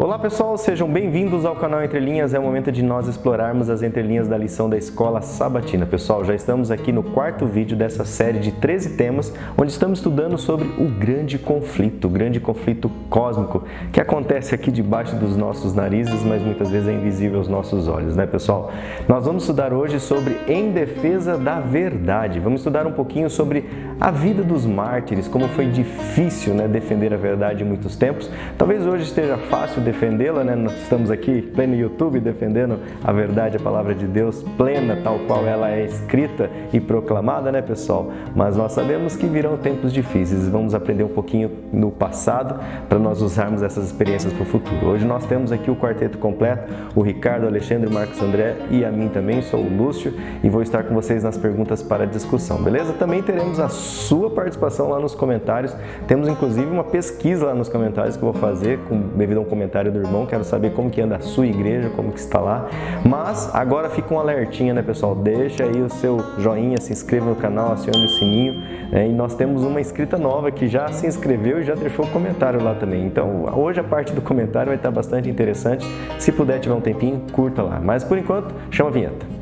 Olá pessoal, sejam bem-vindos ao canal Entre Linhas. É o momento de nós explorarmos as entrelinhas da lição da Escola Sabatina. Pessoal, já estamos aqui no quarto vídeo dessa série de 13 temas, onde estamos estudando sobre o grande conflito cósmico, que acontece aqui debaixo dos nossos narizes, mas muitas vezes é invisível aos nossos olhos, né pessoal? Nós vamos estudar hoje sobre Em Defesa da Verdade. Vamos estudar um pouquinho sobre a vida dos mártires, como foi difícil, né, defender a verdade em muitos tempos. Talvez hoje esteja fácil defendê-la, né? Nós estamos aqui pleno YouTube defendendo a verdade, a palavra de Deus plena, tal qual ela é escrita e proclamada, né, pessoal? Mas nós sabemos que virão tempos difíceis. Vamos aprender um pouquinho no passado para nós usarmos essas experiências para o futuro. Hoje nós temos aqui o quarteto completo, o Ricardo, o Alexandre, o Marcos André e a mim também, sou o Lúcio, e vou estar com vocês nas perguntas para discussão, beleza? Também teremos a sua participação lá nos comentários. Temos inclusive uma pesquisa lá nos comentários que eu vou fazer devido a um comentário do irmão. Quero saber como que anda a sua igreja, como que está lá. Mas agora fica um alertinha, né, pessoal? Deixa aí o seu joinha, se inscreva no canal, acione o sininho, né? E nós temos uma inscrita nova que já se inscreveu e já deixou o comentário lá também. Então hoje a parte do comentário vai estar bastante interessante. Se puder, tiver um tempinho, curta lá. Mas por enquanto, chama a vinheta.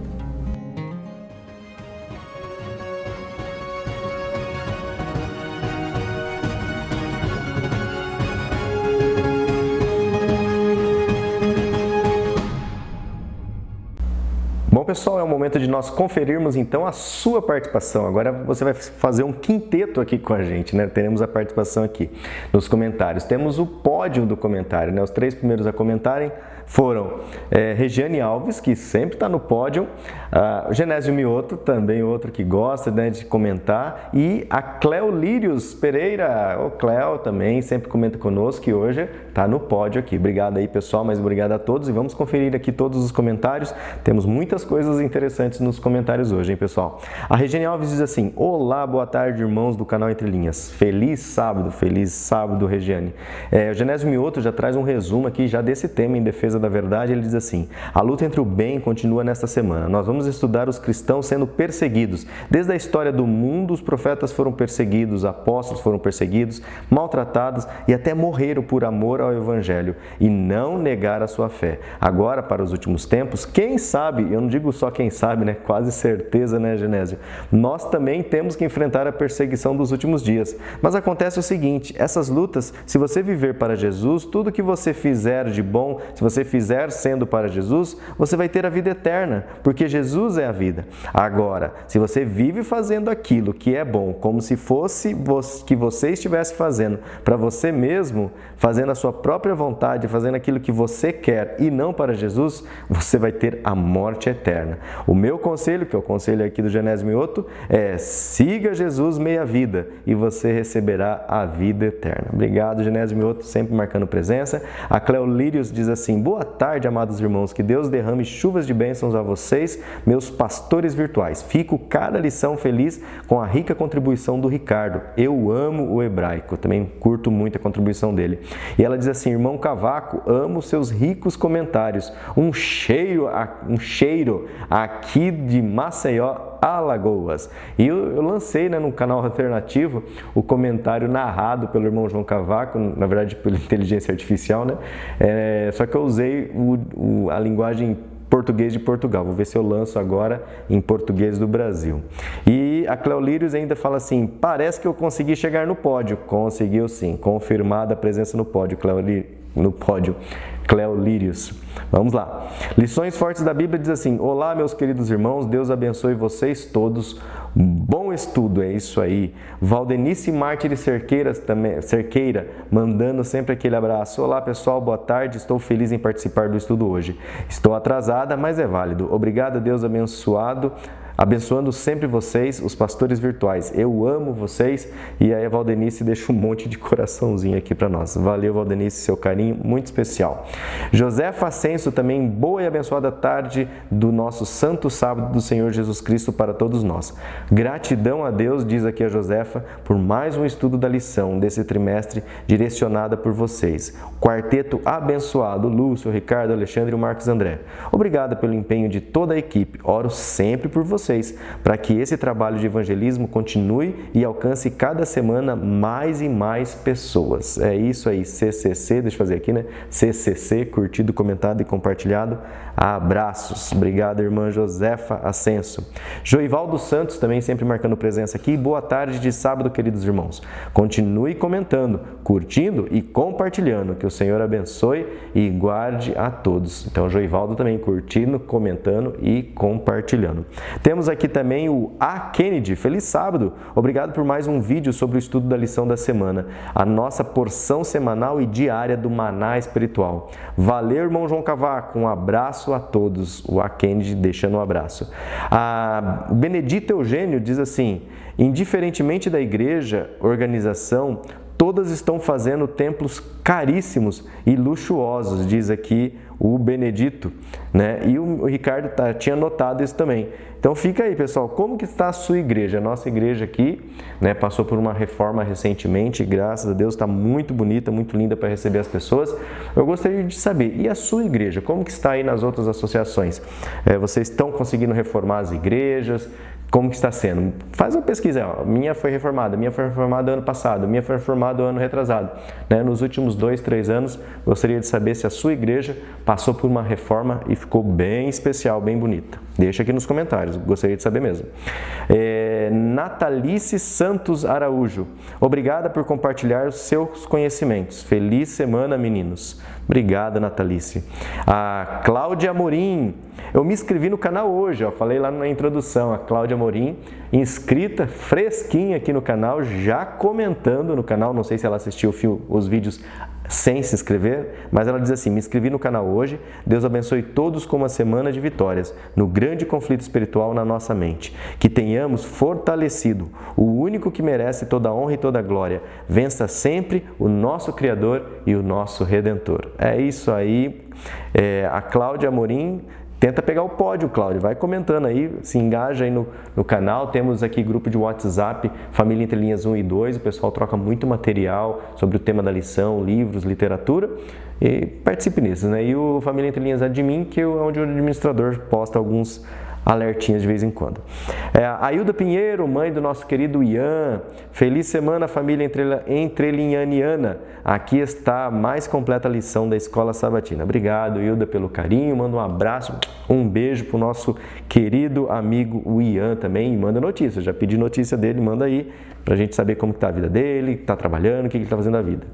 Bom, pessoal, é o momento de nós conferirmos então a sua participação. Agora você vai fazer um quinteto aqui com a gente, né? Teremos a participação aqui nos comentários. Temos o pódio do comentário, né? Os 3 primeiros a comentarem foram Regiane Alves, que sempre está no pódio, Genésio Mioto, também outro que gosta, né, de comentar, e a Cleo Lírios Pereira, o Cleo também sempre comenta conosco e hoje está no pódio aqui. Obrigado aí, pessoal, mas obrigado a todos e vamos conferir aqui todos os comentários. Temos muitas coisas interessantes nos comentários hoje, hein, pessoal? A Regiane Alves diz assim: olá, boa tarde, irmãos do canal Entre Linhas. Feliz sábado, Regiane. O Genésio Mioto já traz um resumo aqui já desse tema, Em Defesa da Verdade. Ele diz assim: a luta entre o bem continua nesta semana. Nós vamos estudar os cristãos sendo perseguidos. Desde a história do mundo, os profetas foram perseguidos, apóstolos foram perseguidos, maltratados e até morreram por amor ao Evangelho e não negar a sua fé. Agora, para os últimos tempos, quem sabe, eu não digo só quem sabe, né? Quase certeza, né, Genésio? Nós também temos que enfrentar a perseguição dos últimos dias. Mas acontece o seguinte: essas lutas, se você viver para Jesus, tudo que você fizer de bom, se você fizer sendo para Jesus, você vai ter a vida eterna, porque Jesus é a vida. Agora, se você vive fazendo aquilo que é bom, como se fosse que você estivesse fazendo para você mesmo, fazendo a sua própria vontade, fazendo aquilo que você quer e não para Jesus, você vai ter a morte eterna. O meu conselho, que é o conselho aqui do Genésio Mioto, é: siga Jesus meia vida e você receberá a vida eterna. Obrigado, Genésio Mioto, sempre marcando presença. A Cleo Lírios diz assim: boa tarde, amados irmãos, que Deus derrame chuvas de bênçãos a vocês, meus pastores virtuais. Fico cada lição feliz com a rica contribuição do Ricardo. Eu amo o hebraico, também curto muito a contribuição dele. E ela diz assim: irmão Cavaco, amo seus ricos comentários. Um cheiro aqui de Maceió, Alagoas. E eu lancei, né, no canal alternativo o comentário narrado pelo irmão João Cavaco, na verdade pela inteligência artificial, né? Só que eu usei a linguagem português de Portugal. Vou ver se eu lanço agora em português do Brasil. E a Cleo Lírios ainda fala assim: parece que eu consegui chegar no pódio. Conseguiu sim, confirmada a presença no pódio, Cleo Lírios. Vamos lá. Lições fortes da Bíblia diz assim: olá, meus queridos irmãos, Deus abençoe vocês todos. Bom estudo, é isso aí. Valdenice Mártires Cerqueira, mandando sempre aquele abraço. Olá, pessoal, boa tarde. Estou feliz em participar do estudo hoje. Estou atrasada, mas é válido. Obrigado, Deus abençoando sempre vocês, os pastores virtuais. Eu amo vocês. E aí a Valdenice deixa um monte de coraçãozinho aqui para nós. Valeu, Valdenice, seu carinho muito especial. José Facenso também, boa e abençoada tarde do nosso santo sábado do Senhor Jesus Cristo para todos nós. Gratidão a Deus, diz aqui a Josefa, por mais um estudo da lição desse trimestre direcionada por vocês. Quarteto abençoado, Lúcio, Ricardo, Alexandre e o Marcos André. Obrigado pelo empenho de toda a equipe. Oro sempre por vocês vocês, para que esse trabalho de evangelismo continue e alcance cada semana mais e mais pessoas. É isso aí, CCC, deixa eu fazer aqui, né? CCC, curtido, comentado e compartilhado. Abraços. Obrigado, irmã Josefa Ascenso. Joivaldo Santos também sempre marcando presença aqui. Boa tarde de sábado, queridos irmãos. Continue comentando, curtindo e compartilhando. Que o Senhor abençoe e guarde a todos. Então, Joivaldo também curtindo, comentando e compartilhando. Temos aqui também o A. Kennedy. Feliz sábado. Obrigado por mais um vídeo sobre o estudo da lição da semana. A nossa porção semanal e diária do Maná Espiritual. Valeu, irmão João Cavaco. Um abraço a todos. O A. Kennedy deixando um abraço. A Benedito Eugênio diz assim: indiferentemente da igreja, organização, todas estão fazendo templos caríssimos e luxuosos, diz aqui o Benedito, né? E o Ricardo tinha notado isso também. Então fica aí, pessoal, como que está a sua igreja? A nossa igreja aqui, né, passou por uma reforma recentemente, graças a Deus está muito bonita, muito linda para receber as pessoas. Eu gostaria de saber, e a sua igreja, como que está aí nas outras associações? Vocês estão conseguindo reformar as igrejas? Como que está sendo? Faz uma pesquisa, ó. Minha foi reformada ano passado, minha foi reformada ano retrasado. Né? Nos últimos 2, 3 anos, gostaria de saber se a sua igreja passou por uma reforma e ficou bem especial, bem bonita. Deixa aqui nos comentários, gostaria de saber mesmo. Natalice Santos Araújo, obrigada por compartilhar os seus conhecimentos. Feliz semana, meninos. Obrigada, Natalice. A Cláudia Amorim, eu me inscrevi no canal hoje, ó, falei lá na introdução, a Cláudia Amorim, inscrita, fresquinha aqui no canal, já comentando no canal, não sei se ela assistiu os vídeos sem se inscrever, mas ela diz assim: me inscrevi no canal hoje, Deus abençoe todos com uma semana de vitórias no grande conflito espiritual na nossa mente, que tenhamos fortalecido o único que merece toda a honra e toda a glória, vença sempre o nosso Criador e o nosso Redentor. É isso aí, a Cláudia Amorim. Tenta pegar o pódio, Cláudio, vai comentando aí, se engaja aí no canal. Temos aqui grupo de WhatsApp, Família Entre Linhas 1 e 2, o pessoal troca muito material sobre o tema da lição, livros, literatura, e participe nisso, né? E o Família Entre Linhas Admin, que é onde o administrador posta alguns alertinhas de vez em quando. A Hilda Pinheiro, mãe do nosso querido Ian. Feliz semana, família entrelinhaniana. Aqui está a mais completa lição da Escola Sabatina. Obrigado, Hilda, pelo carinho. Manda um abraço, um beijo para o nosso querido amigo o Ian também. E manda notícia, já pedi notícia dele, manda aí para a gente saber como está a vida dele, está trabalhando, o que ele está fazendo da vida.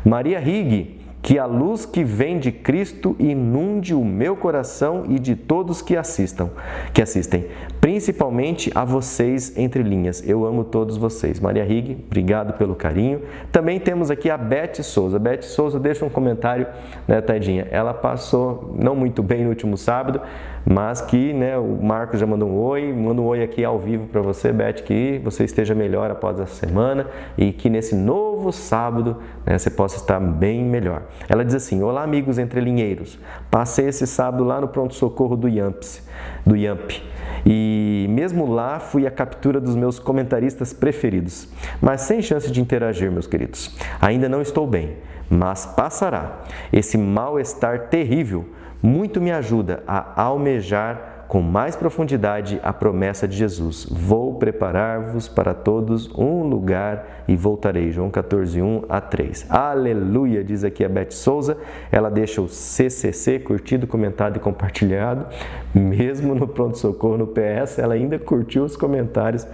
Maria Rigg, que a luz que vem de Cristo inunde o meu coração e de todos que assistem, principalmente a vocês entre linhas. Eu amo todos vocês. Maria Rigg, obrigado pelo carinho. Também temos aqui a Beth Souza. Beth Souza deixa um comentário, né, tadinha? Ela passou não muito bem no último sábado, mas que, né, o Marcos já mandou um oi, manda um oi aqui ao vivo para você, Beth, que você esteja melhor após essa semana e que nesse novo sábado, né, você possa estar bem melhor. Ela diz assim: olá, amigos entrelinheiros, passei esse sábado lá no pronto-socorro do IAMP. E mesmo lá fui a captura dos meus comentaristas preferidos, mas sem chance de interagir, meus queridos. Ainda não estou bem, mas passará. Esse mal-estar terrível muito me ajuda a almejar com mais profundidade a promessa de Jesus. Vou preparar-vos para todos um lugar e voltarei. João 14, 1 a 3. Aleluia, diz aqui a Beth Souza. Ela deixa o CCC, curtido, comentado e compartilhado. Mesmo no pronto-socorro, no PS, ela ainda curtiu os comentários.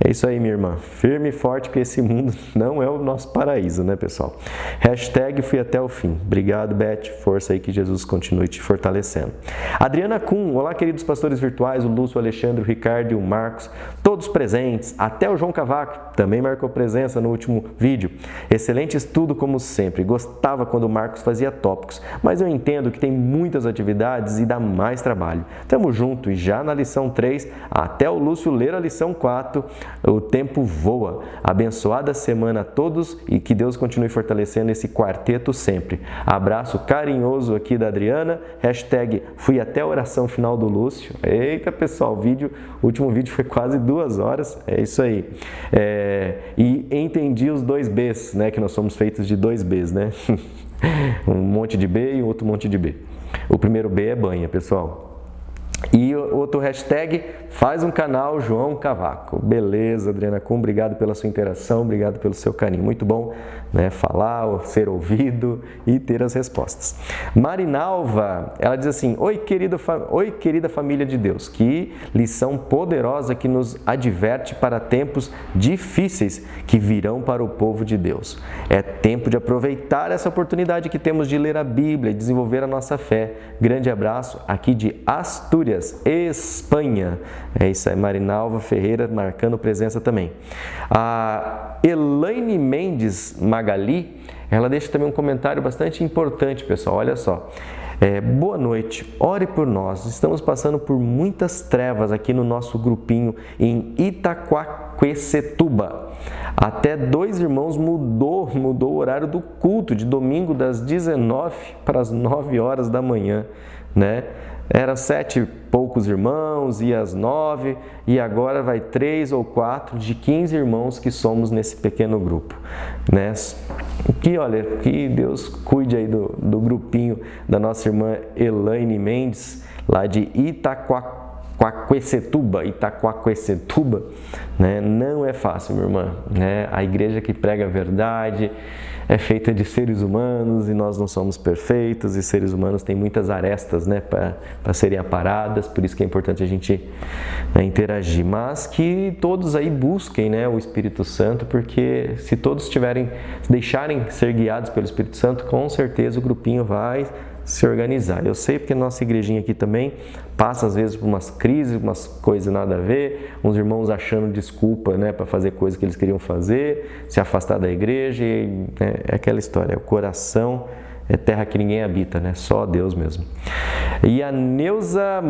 É isso aí, minha irmã. Firme e forte, porque esse mundo não é o nosso paraíso, né, pessoal? Hashtag fui até o fim. Obrigado, Beth. Força aí, que Jesus continue te fortalecendo. Adriana Kuhn. Olá, queridos pastores virtuais, o Lúcio, o Alexandre, o Ricardo e o Marcos, todos presentes. Até o João Cavaco também marcou presença no último vídeo. Excelente estudo, como sempre. Gostava quando o Marcos fazia tópicos, mas eu entendo que tem muitas atividades e dá mais trabalho. Tamo junto e já na lição 3, até o Lúcio ler a lição 4, o tempo voa. Abençoada semana a todos e que Deus continue fortalecendo esse quarteto sempre. Abraço carinhoso aqui da Adriana. Hashtag fui até a oração final do Lúcio. Eita, pessoal, o último vídeo foi quase 2 horas. É isso aí. E entendi os 2 Bs, né? Que nós somos feitos de 2 Bs, né? Um monte de B e outro monte de B. O primeiro B é banha, pessoal. E outro hashtag, faz um canal João Cavaco. Beleza, Adriana Kuhn, obrigado pela sua interação, obrigado pelo seu carinho. Muito bom, né, falar, ser ouvido e ter as respostas. Marinalva, ela diz assim: Oi, querida família de Deus, que lição poderosa que nos adverte para tempos difíceis que virão para o povo de Deus. É tempo de aproveitar essa oportunidade que temos de ler a Bíblia e desenvolver a nossa fé. Grande abraço aqui de Astúrias, Espanha. É isso aí, Marinalva Ferreira marcando presença também. A Elaine Mendes Magali, ela deixa também um comentário bastante importante, pessoal. Olha só. Boa noite, ore por nós. Estamos passando por muitas trevas aqui no nosso grupinho em Itaquaquecetuba. Até 2 irmãos mudou o horário do culto de domingo das 19 para as 9 horas da manhã, né? Eram 7 e poucos irmãos, e às 9, e agora vai 3 ou 4 de 15 irmãos que somos nesse pequeno grupo, né? Olha, que Deus cuide aí do grupinho da nossa irmã Elaine Mendes, lá de Itaquaquecetuba, né? Não é fácil, minha irmã, né? A igreja que prega a verdade é feita de seres humanos e nós não somos perfeitos, e seres humanos têm muitas arestas, né, para serem aparadas, por isso que é importante a gente, né, interagir, mas que todos aí busquem, né, o Espírito Santo, porque se todos deixarem ser guiados pelo Espírito Santo, com certeza o grupinho vai se organizar. Eu sei porque nossa igrejinha aqui também passa às vezes por umas crises, umas coisas nada a ver, uns irmãos achando desculpa, né, para fazer coisas que eles queriam fazer, se afastar da igreja, e, né, é aquela história, o coração é terra que ninguém habita, né, só Deus mesmo. E a Neuza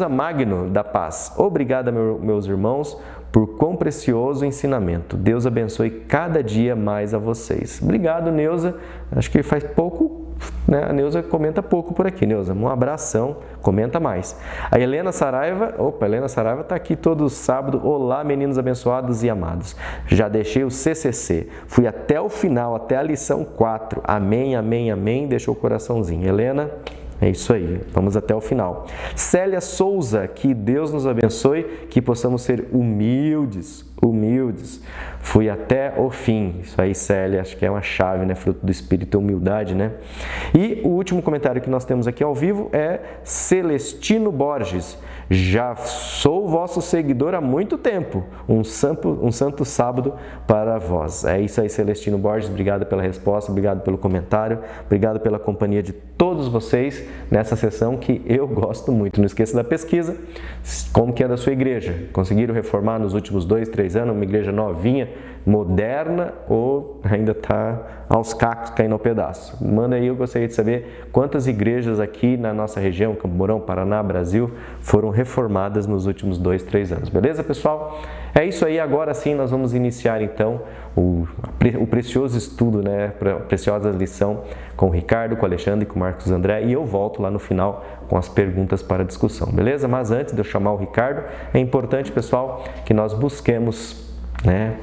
Magno da Paz, obrigada, meus irmãos, por quão precioso ensinamento. Deus abençoe cada dia mais a vocês. Obrigado, Neuza. Acho que faz pouco, né? A Neuza comenta pouco por aqui, Neuza. Um abração, comenta mais. A Helena Saraiva está aqui todo sábado. Olá, meninos abençoados e amados. Já deixei o CCC. Fui até o final, até a lição 4. Amém, amém, amém. Deixou o coraçãozinho. Helena, é isso aí, vamos até o final. Célia Souza, que Deus nos abençoe, que possamos ser humildes. Fui até o fim. Isso aí, Célia, acho que é uma chave, né? Fruto do Espírito, humildade, né? E o último comentário que nós temos aqui ao vivo é Celestino Borges. Já sou vosso seguidor há muito tempo. Um santo sábado para vós. É isso aí, Celestino Borges. Obrigado pela resposta, obrigado pelo comentário, obrigado pela companhia de todos vocês nessa sessão que eu gosto muito. Não esqueça da pesquisa, como que é da sua igreja. Conseguiram reformar nos últimos 2, 3 anos? Uma igreja novinha, moderna, ou ainda está aos cacos, caindo ao pedaço? Manda aí, eu gostaria de saber quantas igrejas aqui na nossa região, Campo Mourão, Paraná, Brasil, foram reformadas nos últimos 2, 3 anos. Beleza, pessoal? É isso aí, agora sim nós vamos iniciar então o precioso estudo, né, a preciosa lição com o Ricardo, com o Alexandre, com o Marcos André, e eu volto lá no final com as perguntas para discussão, beleza? Mas antes de eu chamar o Ricardo, é importante, pessoal, que nós busquemos, né,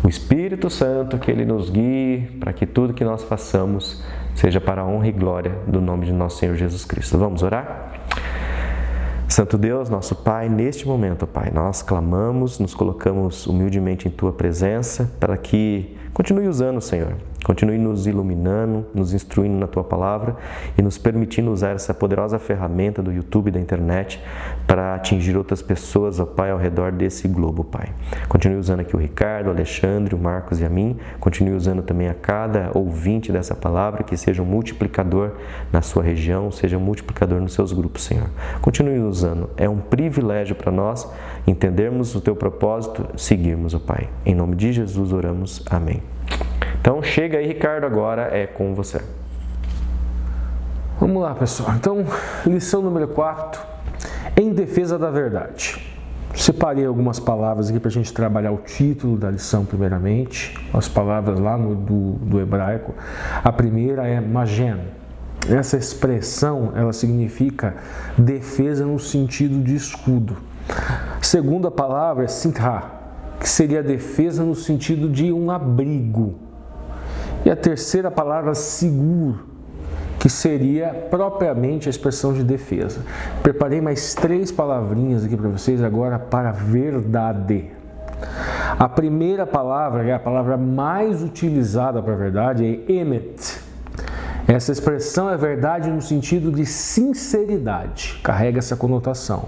o Espírito Santo, que Ele nos guie para que tudo que nós façamos seja para a honra e glória do nome de nosso Senhor Jesus Cristo. Vamos orar? Santo Deus, nosso Pai, neste momento, Pai, nós clamamos, nos colocamos humildemente em Tua presença para que continue usando, Senhor. Continue nos iluminando, nos instruindo na Tua Palavra e nos permitindo usar essa poderosa ferramenta do YouTube e da internet para atingir outras pessoas, ó Pai, ao redor desse globo, Pai. Continue usando aqui o Ricardo, o Alexandre, o Marcos e a mim. Continue usando também a cada ouvinte dessa palavra, que seja um multiplicador na sua região, seja um multiplicador nos seus grupos, Senhor. Continue usando. É um privilégio para nós entendermos o Teu propósito, seguirmos, ó Pai. Em nome de Jesus oramos. Amém. Então, chega aí, Ricardo, agora é com você. Vamos lá, pessoal. Então, lição número 4, em defesa da verdade. Separei algumas palavras aqui para a gente trabalhar o título da lição primeiramente, as palavras lá do hebraico. A primeira é magen. Essa expressão, ela significa defesa no sentido de escudo. A segunda palavra é sitha, que seria defesa no sentido de um abrigo. E a terceira palavra, seguro, que seria propriamente a expressão de defesa. Preparei mais 3 palavrinhas aqui para vocês agora para verdade. A primeira palavra, que é a palavra mais utilizada para verdade, é emet. Essa expressão é verdade no sentido de sinceridade, carrega essa conotação.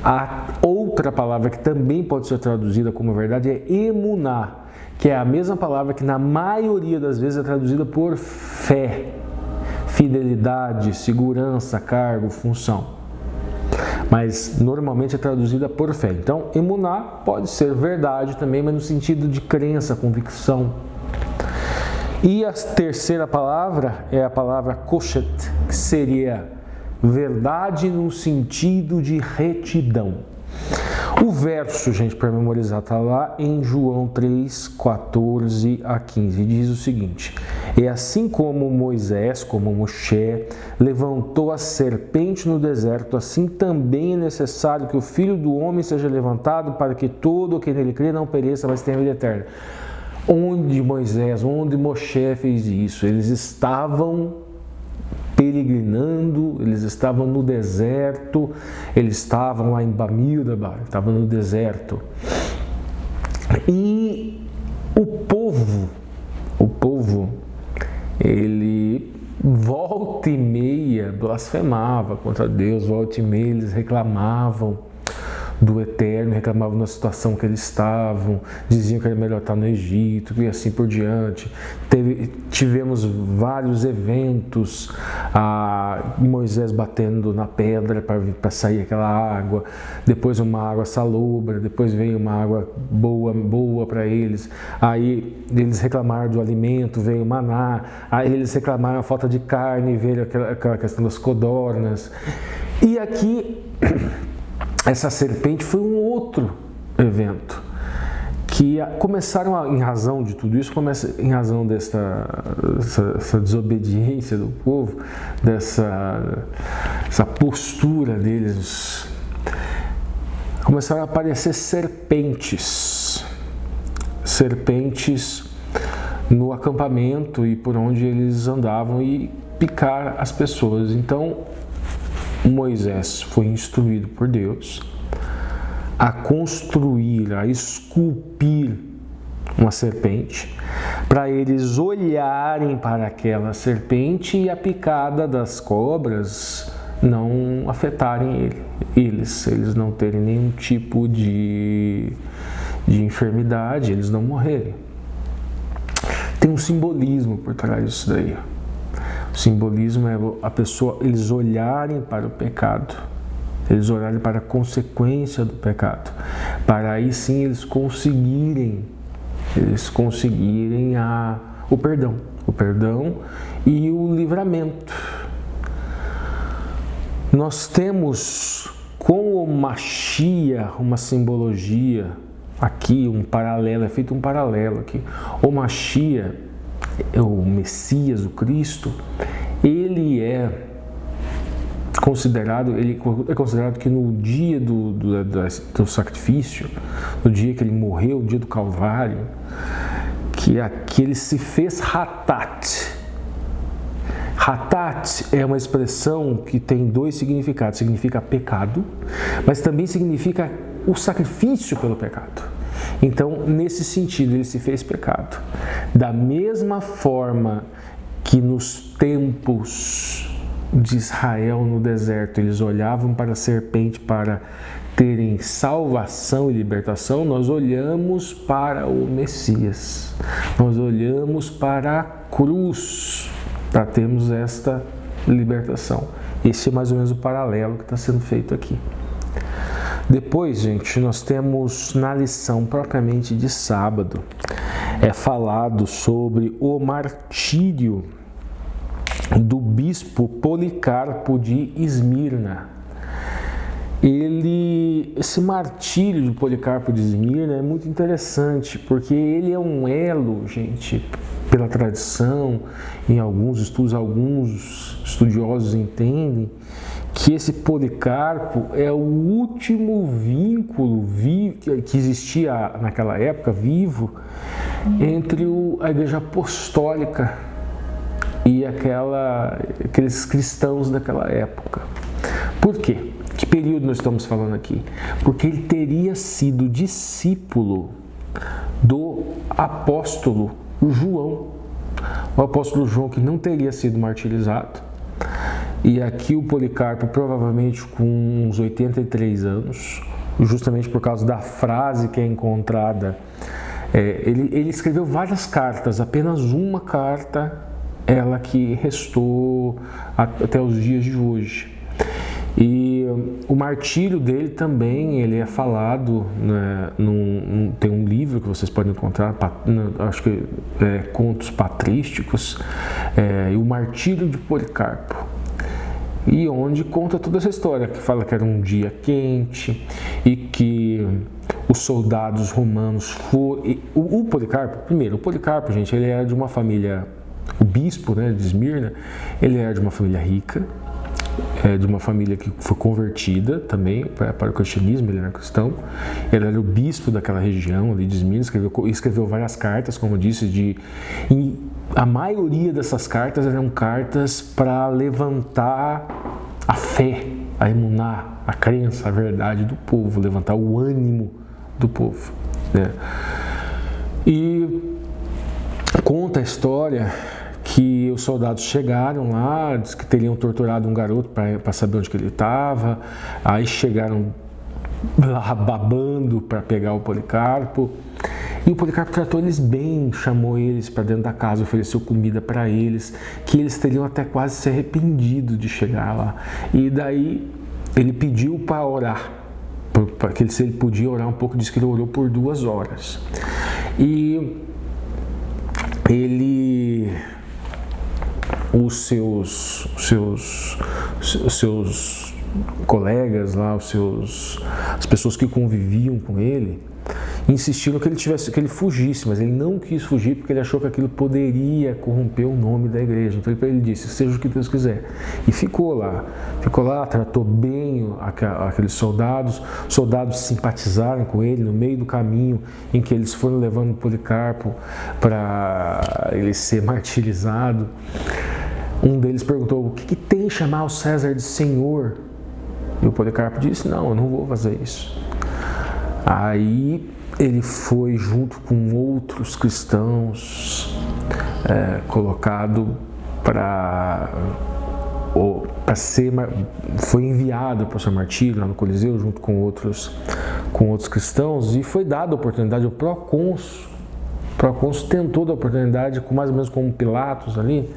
A outra palavra que também pode ser traduzida como verdade é emuná, que é a mesma palavra que na maioria das vezes é traduzida por fé, fidelidade, segurança, cargo, função. Mas normalmente é traduzida por fé. Então, emuná pode ser verdade também, mas no sentido de crença, convicção. E a terceira palavra é a palavra koshet, que seria verdade no sentido de retidão. O verso, gente, para memorizar, está lá em João 3, 14 a 15. Diz o seguinte: é assim como Moisés, como Moshe, levantou a serpente no deserto, assim também é necessário que o Filho do Homem seja levantado, para que todo o que nele crê não pereça, mas tenha vida eterna. Onde Moisés, onde Moshe fez isso? Eles estavam peregrinando, eles estavam no deserto, eles estavam lá em Bamidbar, estavam no deserto. E o povo, ele volta e meia blasfemava contra Deus, volta e meia eles reclamavam do Eterno, reclamavam da situação que eles estavam, diziam que era melhor estar no Egito e assim por diante. Tivemos vários eventos, Moisés batendo na pedra para sair aquela água, depois uma água salobra, depois veio uma água boa para eles, aí eles reclamaram do alimento, veio o maná, aí eles reclamaram a falta de carne, veio aquela questão das codornas. E aqui essa serpente foi um outro evento que começaram, em razão de tudo isso, em razão dessa desobediência do povo, essa postura deles, começaram a aparecer serpentes no acampamento e por onde eles andavam e picar as pessoas. Então, Moisés foi instruído por Deus a construir, a esculpir uma serpente, para eles olharem para aquela serpente e a picada das cobras não afetarem eles não terem nenhum tipo de enfermidade, eles não morrerem. Tem um simbolismo por trás disso daí. O simbolismo é eles olharem para o pecado, eles olharem para a consequência do pecado, para aí sim eles conseguirem o perdão e o livramento. Nós temos com o Mashiach uma simbologia aqui, é feito um paralelo aqui. O Mashiach, o Messias, o Cristo, ele é considerado que no dia do sacrifício, no dia que ele morreu, no dia do Calvário, que ele se fez Hatat. Hatat é uma expressão que tem 2 significados. Significa pecado, mas também significa o sacrifício pelo pecado. Então, nesse sentido, ele se fez pecado. Da mesma forma que nos tempos de Israel no deserto, eles olhavam para a serpente para terem salvação e libertação, nós olhamos para o Messias. Nós olhamos para a cruz para termos esta libertação. Esse é mais ou menos o paralelo que está sendo feito aqui. Depois, gente, nós temos na lição propriamente de sábado, é falado sobre o martírio do bispo Policarpo de Esmirna. Esse martírio de Policarpo de Esmirna é muito interessante, porque ele é um elo, gente, pela tradição, em alguns estudos, alguns estudiosos entendem que esse Policarpo é o último vínculo que existia naquela época, vivo, entre a Igreja Apostólica e aqueles cristãos daquela época. Por quê? Que período nós estamos falando aqui? Porque ele teria sido discípulo do apóstolo João. O apóstolo João que não teria sido martirizado. E aqui o Policarpo, provavelmente com uns 83 anos, justamente por causa da frase que é encontrada, ele escreveu várias cartas, apenas uma carta, ela que restou até os dias de hoje. E o martírio dele também, ele é falado, né, tem um livro que vocês podem encontrar, acho que é Contos Patrísticos, o Martírio de Policarpo. E onde conta toda essa história, que fala que era um dia quente e que os soldados romanos foram... O Policarpo, gente, ele era de uma família... O bispo, né, de Esmirna, ele era de uma família rica, de uma família que foi convertida também para o cristianismo, ele era cristão. Ele era o bispo daquela região ali de Esmirna, escreveu várias cartas, como eu disse, a maioria dessas cartas eram cartas para levantar a fé, a emuná, a crença, a verdade do povo, levantar o ânimo do povo, né? E conta a história que os soldados chegaram lá, diz que teriam torturado um garoto para saber onde que ele estava, aí chegaram lá babando para pegar o Policarpo, e o Policarpo tratou eles bem, chamou eles para dentro da casa, ofereceu comida para eles, que eles teriam até quase se arrependido de chegar lá. E daí ele pediu para orar, para que se ele podia orar um pouco, disse que ele orou por 2 horas. E os seus colegas lá, as pessoas que conviviam com ele, insistiram que ele fugisse, mas ele não quis fugir porque ele achou que aquilo poderia corromper o nome da igreja. Então ele disse, seja o que Deus quiser. E ficou lá, tratou bem aqueles soldados. Os soldados simpatizaram com ele no meio do caminho em que eles foram levando o Policarpo para ele ser martirizado. Um deles perguntou, o que tem em chamar o César de Senhor? E o Policarpo disse, não, eu não vou fazer isso. Aí ele foi junto com outros cristãos, colocado foi enviado para o seu martírio lá no Coliseu junto com outros cristãos, e foi dada a oportunidade. O procônsul tentou dar a oportunidade, mais ou menos como Pilatos ali,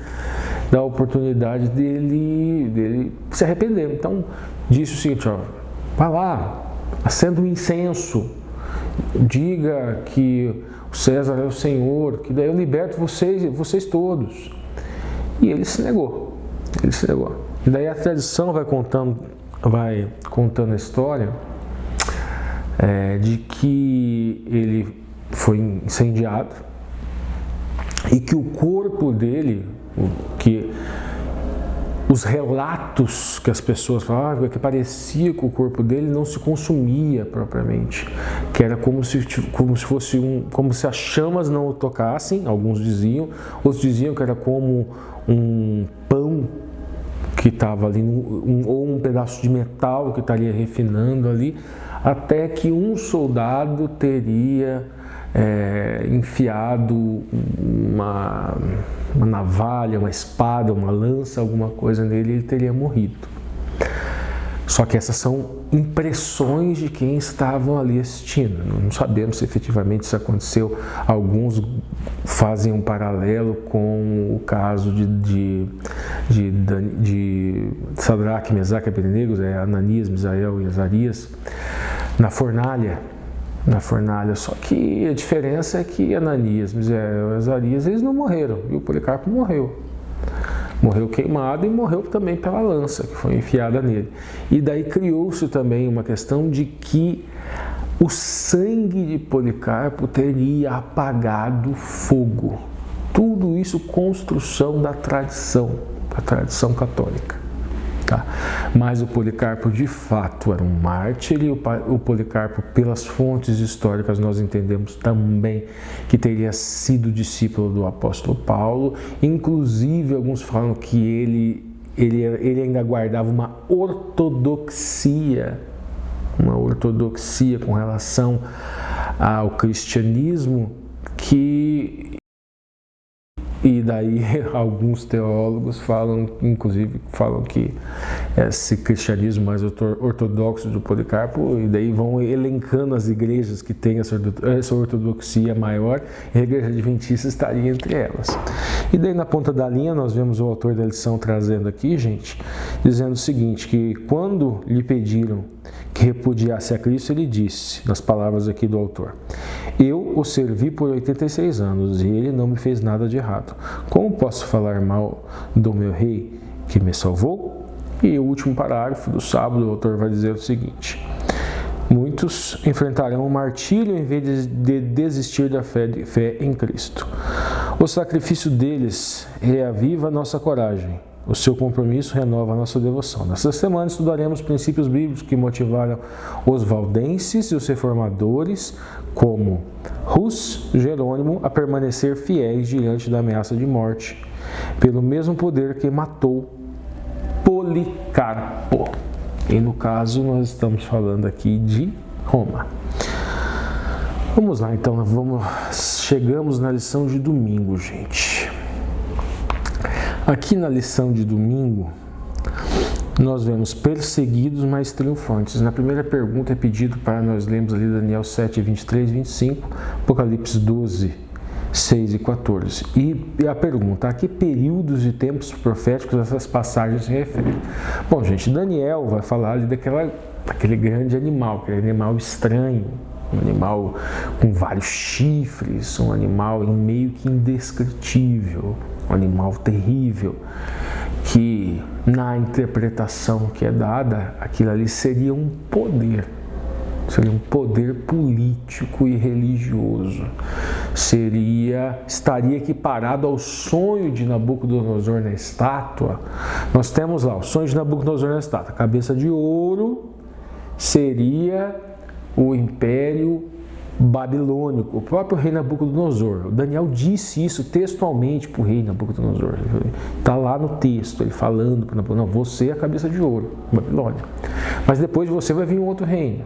dar a oportunidade dele se arrepender. Então disse o seguinte, vai lá, acenda um incenso, diga que o César é o Senhor, que daí eu liberto vocês todos. E ele se negou. E daí a tradição vai contando a história de que ele foi incendiado e que o corpo dele, que os relatos que as pessoas falavam, que parecia que o corpo dele não se consumia propriamente, que era como se as chamas não o tocassem, alguns diziam, outros diziam que era como um pão que estava ali, ou um pedaço de metal que estaria refinando ali, até que um soldado teria enfiado uma navalha, uma espada, uma lança, alguma coisa nele, e ele teria morrido. Só que essas são impressões de quem estavam ali assistindo. Não sabemos se efetivamente isso aconteceu. Alguns fazem um paralelo com o caso de Sadraque, Mesaque e Abednego, Ananias, Misael e Azarias, na fornalha. Só que a diferença é que Ananias, Misael e Azarias, eles não morreram, e o Policarpo morreu queimado e morreu também pela lança que foi enfiada nele. E daí criou-se também uma questão de que o sangue de Policarpo teria apagado fogo. Tudo isso construção da tradição católica. Tá? Mas o Policarpo de fato era um mártir, e o Policarpo, pelas fontes históricas, nós entendemos também que teria sido discípulo do apóstolo Paulo. Inclusive, alguns falam que ele ainda guardava uma ortodoxia com relação ao cristianismo, e daí alguns teólogos inclusive falam que esse cristianismo mais ortodoxo do Policarpo, e daí vão elencando as igrejas que têm essa ortodoxia maior, e a igreja adventista estaria entre elas. E daí na ponta da linha nós vemos o autor da lição trazendo aqui, gente, dizendo o seguinte, que quando lhe pediram que repudiasse a Cristo, ele disse, nas palavras aqui do autor: eu o servi por 86 anos e ele não me fez nada de errado. Como posso falar mal do meu rei que me salvou? E o último parágrafo do sábado, o autor vai dizer o seguinte: muitos enfrentarão o martírio em vez de desistir da fé em Cristo. O sacrifício deles reaviva a nossa coragem. O seu compromisso renova a nossa devoção. Nessa semana estudaremos princípios bíblicos que motivaram os valdenses e os reformadores, como Hus, Jerônimo, a permanecer fiéis diante da ameaça de morte, pelo mesmo poder que matou Policarpo. E no caso nós estamos falando aqui de Roma. Vamos lá então, chegamos na lição de domingo, gente. Aqui na lição de domingo, nós vemos perseguidos, mas triunfantes. Na primeira pergunta é pedido para nós lermos ali Daniel 7, 23 e 25, Apocalipse 12, 6 e 14. E a pergunta: a que períodos e tempos proféticos essas passagens se referem? Bom, gente, Daniel vai falar ali daquele grande animal, aquele animal estranho, um animal com vários chifres, um animal meio que indescritível, um animal terrível, que na interpretação que é dada, aquilo ali seria um poder político e religioso, estaria equiparado ao sonho de Nabucodonosor na estátua. Nós temos lá o sonho de Nabucodonosor na estátua, cabeça de ouro seria o Império Babilônico, o próprio rei Nabucodonosor. O Daniel disse isso textualmente para o rei Nabucodonosor. Está lá no texto, ele falando para Nabucodonosor: não, você é a cabeça de ouro, Babilônia. Mas depois de você vai vir um outro reino,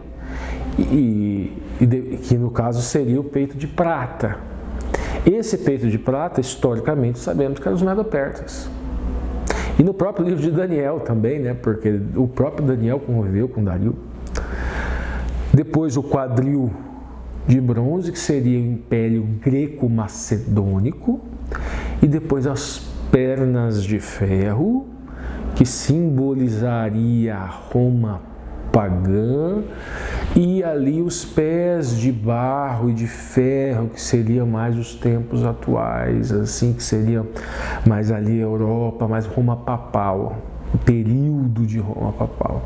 que no caso seria o peito de prata. Esse peito de prata, historicamente, sabemos que eram os Medo-Persas. E no próprio livro de Daniel também, né? Porque o próprio Daniel conviveu com Dario. Depois o quadril de bronze, que seria o Império Greco-Macedônico, e depois as pernas de ferro, que simbolizaria a Roma pagã, e ali os pés de barro e de ferro, que seriam mais os tempos atuais, assim, que seria mais ali a Europa, mais Roma papal, o período de Roma papal.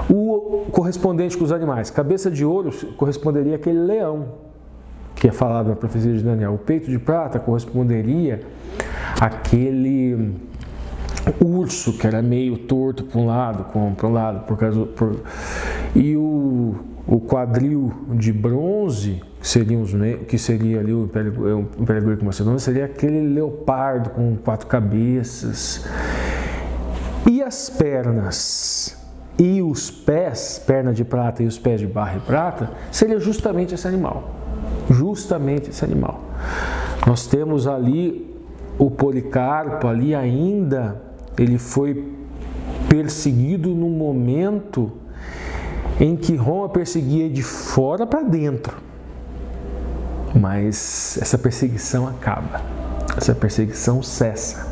O correspondente com os animais, cabeça de ouro corresponderia àquele leão que é falado na profecia de Daniel. O peito de prata corresponderia àquele urso que era meio torto para um lado, e o quadril de bronze, que seria ali o Império Greco-Macedônio, seria aquele leopardo com 4 cabeças. E as pernas e os pés, perna de prata e os pés de barro e prata, seria justamente esse animal. Nós temos ali o Policarpo, ali ainda, ele foi perseguido no momento em que Roma perseguia de fora para dentro. Mas essa perseguição acaba, essa perseguição cessa.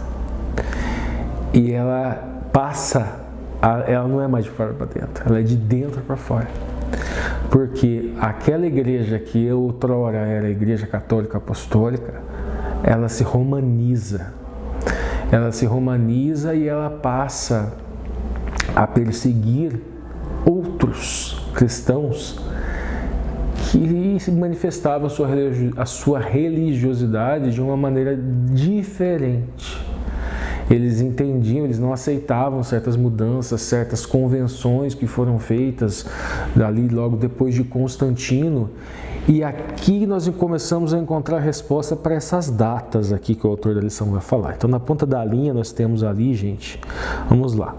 E ela ela não é mais de fora para dentro, ela é de dentro para fora. Porque aquela igreja que outrora era a Igreja Católica Apostólica, ela se romaniza. E ela passa a perseguir outros cristãos que manifestavam a sua religiosidade de uma maneira diferente. eles entendiam, eles não aceitavam certas mudanças, certas convenções que foram feitas dali logo depois de Constantino. E aqui nós começamos a encontrar a resposta para essas datas aqui que o autor da lição vai falar. Então, na ponta da linha nós temos ali, gente, vamos lá.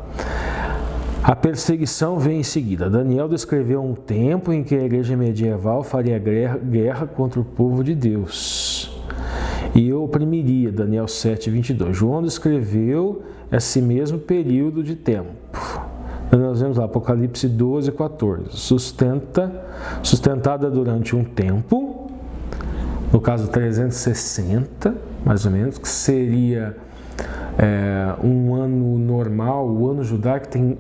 A perseguição vem em seguida. Daniel descreveu um tempo em que a igreja medieval faria guerra contra o povo de Deus e eu oprimiria, Daniel 7:22. João descreveu esse mesmo período de tempo. Nós vemos lá, Apocalipse 12:14. Sustentada durante um tempo, no caso 360, mais ou menos, que seria um ano normal. O ano judaico tem,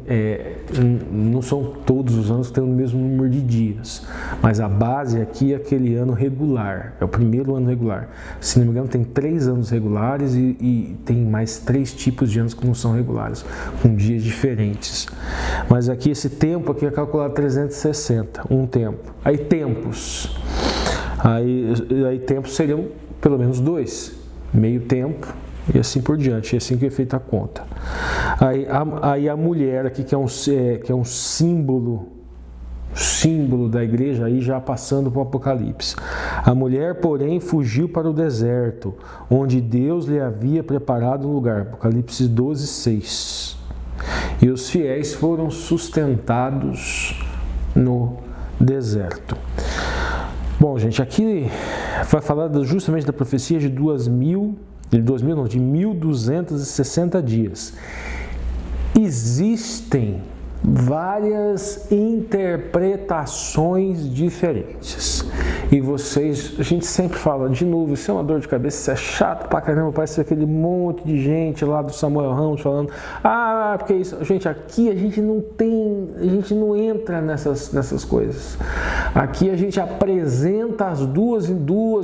não são todos os anos que têm o mesmo número de dias, mas a base aqui é aquele ano regular, é o primeiro ano regular. Se não me engano, tem 3 anos regulares e tem mais 3 tipos de anos que não são regulares, com dias diferentes. Mas aqui esse tempo aqui é calculado 360, um tempo. Aí tempos, aí tempos seriam pelo menos 2, meio tempo. E assim por diante, é assim que é feita a conta. Aí a mulher aqui, que é um símbolo da igreja, aí já passando para o Apocalipse. A mulher, porém, fugiu para o deserto, onde Deus lhe havia preparado um lugar. Apocalipse 12:6. E os fiéis foram sustentados no deserto. Bom, gente, aqui vai falar justamente da profecia de 1260 dias. Existem várias interpretações diferentes. E a gente sempre fala, de novo, isso é uma dor de cabeça, isso é chato pra caramba, parece aquele monte de gente lá do Samuel Ramos falando, porque isso, gente, aqui a gente não entra nessas coisas. Aqui a gente apresenta as duas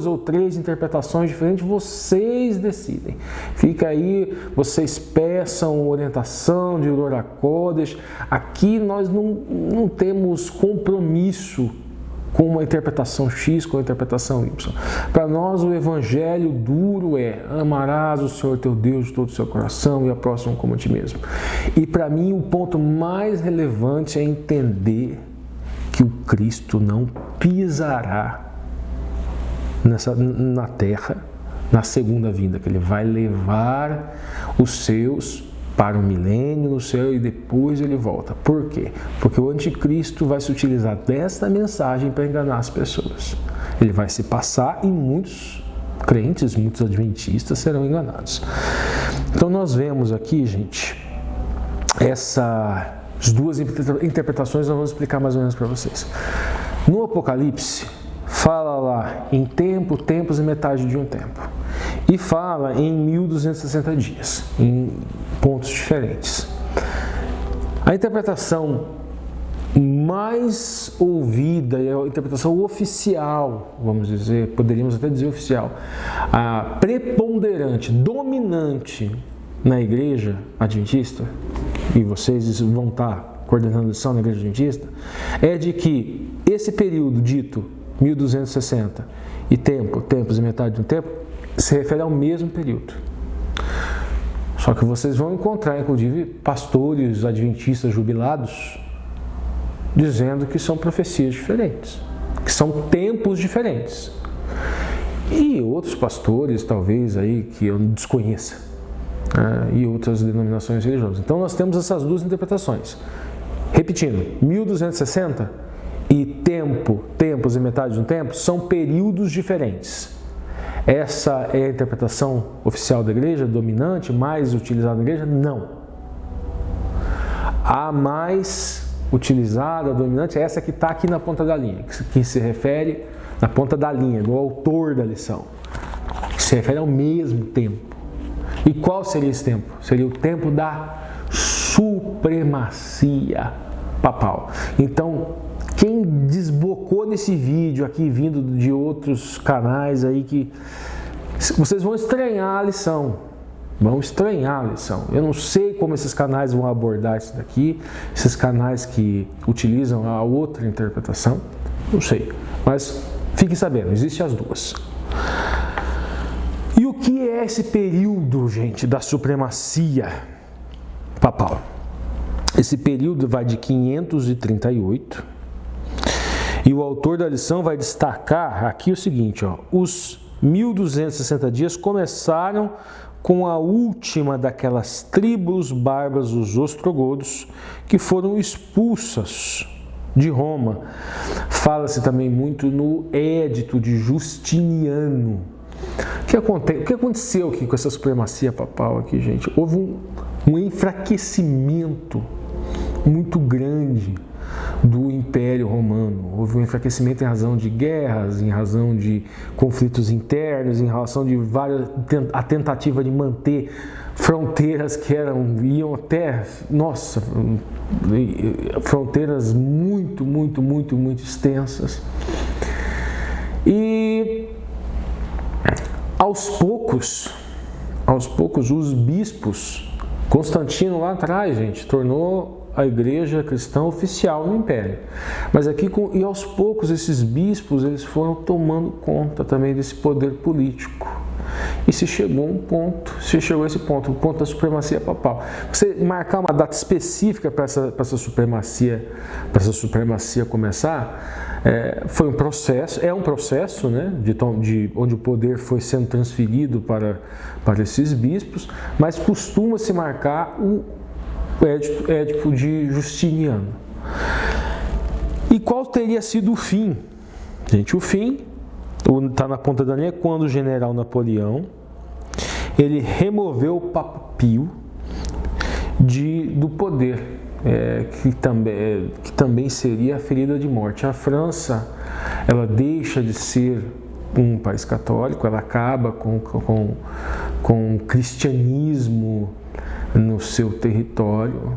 ou 3 interpretações diferentes, vocês decidem. Fica aí, vocês peçam orientação de Ruach HaKodesh. Aqui nós não temos compromisso com uma interpretação X, com a interpretação Y. Para nós o evangelho duro é: amarás o Senhor teu Deus de todo o seu coração e a próximo como a ti mesmo. E para mim o ponto mais relevante é entender que o Cristo não pisará na terra na segunda vinda, que ele vai levar os seus para o milênio no céu e depois ele volta. Por quê? Porque o anticristo vai se utilizar desta mensagem para enganar as pessoas. Ele vai se passar e muitos crentes, muitos adventistas serão enganados. Então nós vemos aqui, gente, as 2 interpretações nós vamos explicar mais ou menos para vocês. No Apocalipse, fala lá em tempo, tempos e metade de um tempo. E fala em 1260 dias, em pontos diferentes. A interpretação mais ouvida, e a interpretação oficial, vamos dizer, poderíamos até dizer oficial, a preponderante, dominante na igreja adventista, e vocês vão estar coordenando a lição na igreja adventista, é de que esse período dito 1260 e tempos e metade de um tempo, se refere ao mesmo período. Só que vocês vão encontrar, inclusive, pastores adventistas jubilados dizendo que são profecias diferentes, que são tempos diferentes. E outros pastores, talvez, aí que eu desconheça, e outras denominações religiosas. Então nós temos essas 2 interpretações. Repetindo, 1260 e tempos e metade de um tempo são períodos diferentes. Essa é a interpretação oficial da igreja, dominante, mais utilizada na igreja? Não. A mais utilizada, dominante, é essa que está aqui na ponta da linha, que se refere na ponta da linha, do autor da lição, que se refere ao mesmo tempo. E qual seria esse tempo? Seria o tempo da supremacia papal. Então, quem desbocou nesse vídeo aqui, vindo de outros canais aí, que vocês vão estranhar a lição. Eu não sei como esses canais vão abordar isso daqui, esses canais que utilizam a outra interpretação, não sei. Mas fiquem sabendo, existem as 2. E o que é esse período, gente, da supremacia papal? Esse período vai de 538 e o autor da lição vai destacar aqui o seguinte, ó, os 1260 dias começaram com a última daquelas tribos bárbaras, os ostrogodos, que foram expulsas de Roma. Fala-se também muito no Édito de Justiniano. O que aconteceu aqui com essa supremacia papal aqui, gente? Houve um enfraquecimento muito grande do Império Romano. Houve um enfraquecimento em razão de guerras, em razão de conflitos internos, em razão de a tentativa de manter fronteiras que iam até, fronteiras muito extensas. E aos poucos os bispos, Constantino lá atrás, gente, tornou a igreja cristã oficial no Império. Mas aqui, e aos poucos, esses bispos eles foram tomando conta também desse poder político. E se chegou a esse ponto, o ponto da supremacia papal. Você marcar uma data específica para essa supremacia começar, foi um processo, é um processo, né, onde o poder foi sendo transferido para esses bispos, mas costuma-se marcar o Édito de Justiniano. E qual teria sido o fim? Gente, o fim está na ponta da linha quando o general Napoleão ele removeu o Papa Pio do poder, que também seria a ferida de morte. A França ela deixa de ser um país católico, ela acaba com o cristianismo no seu território.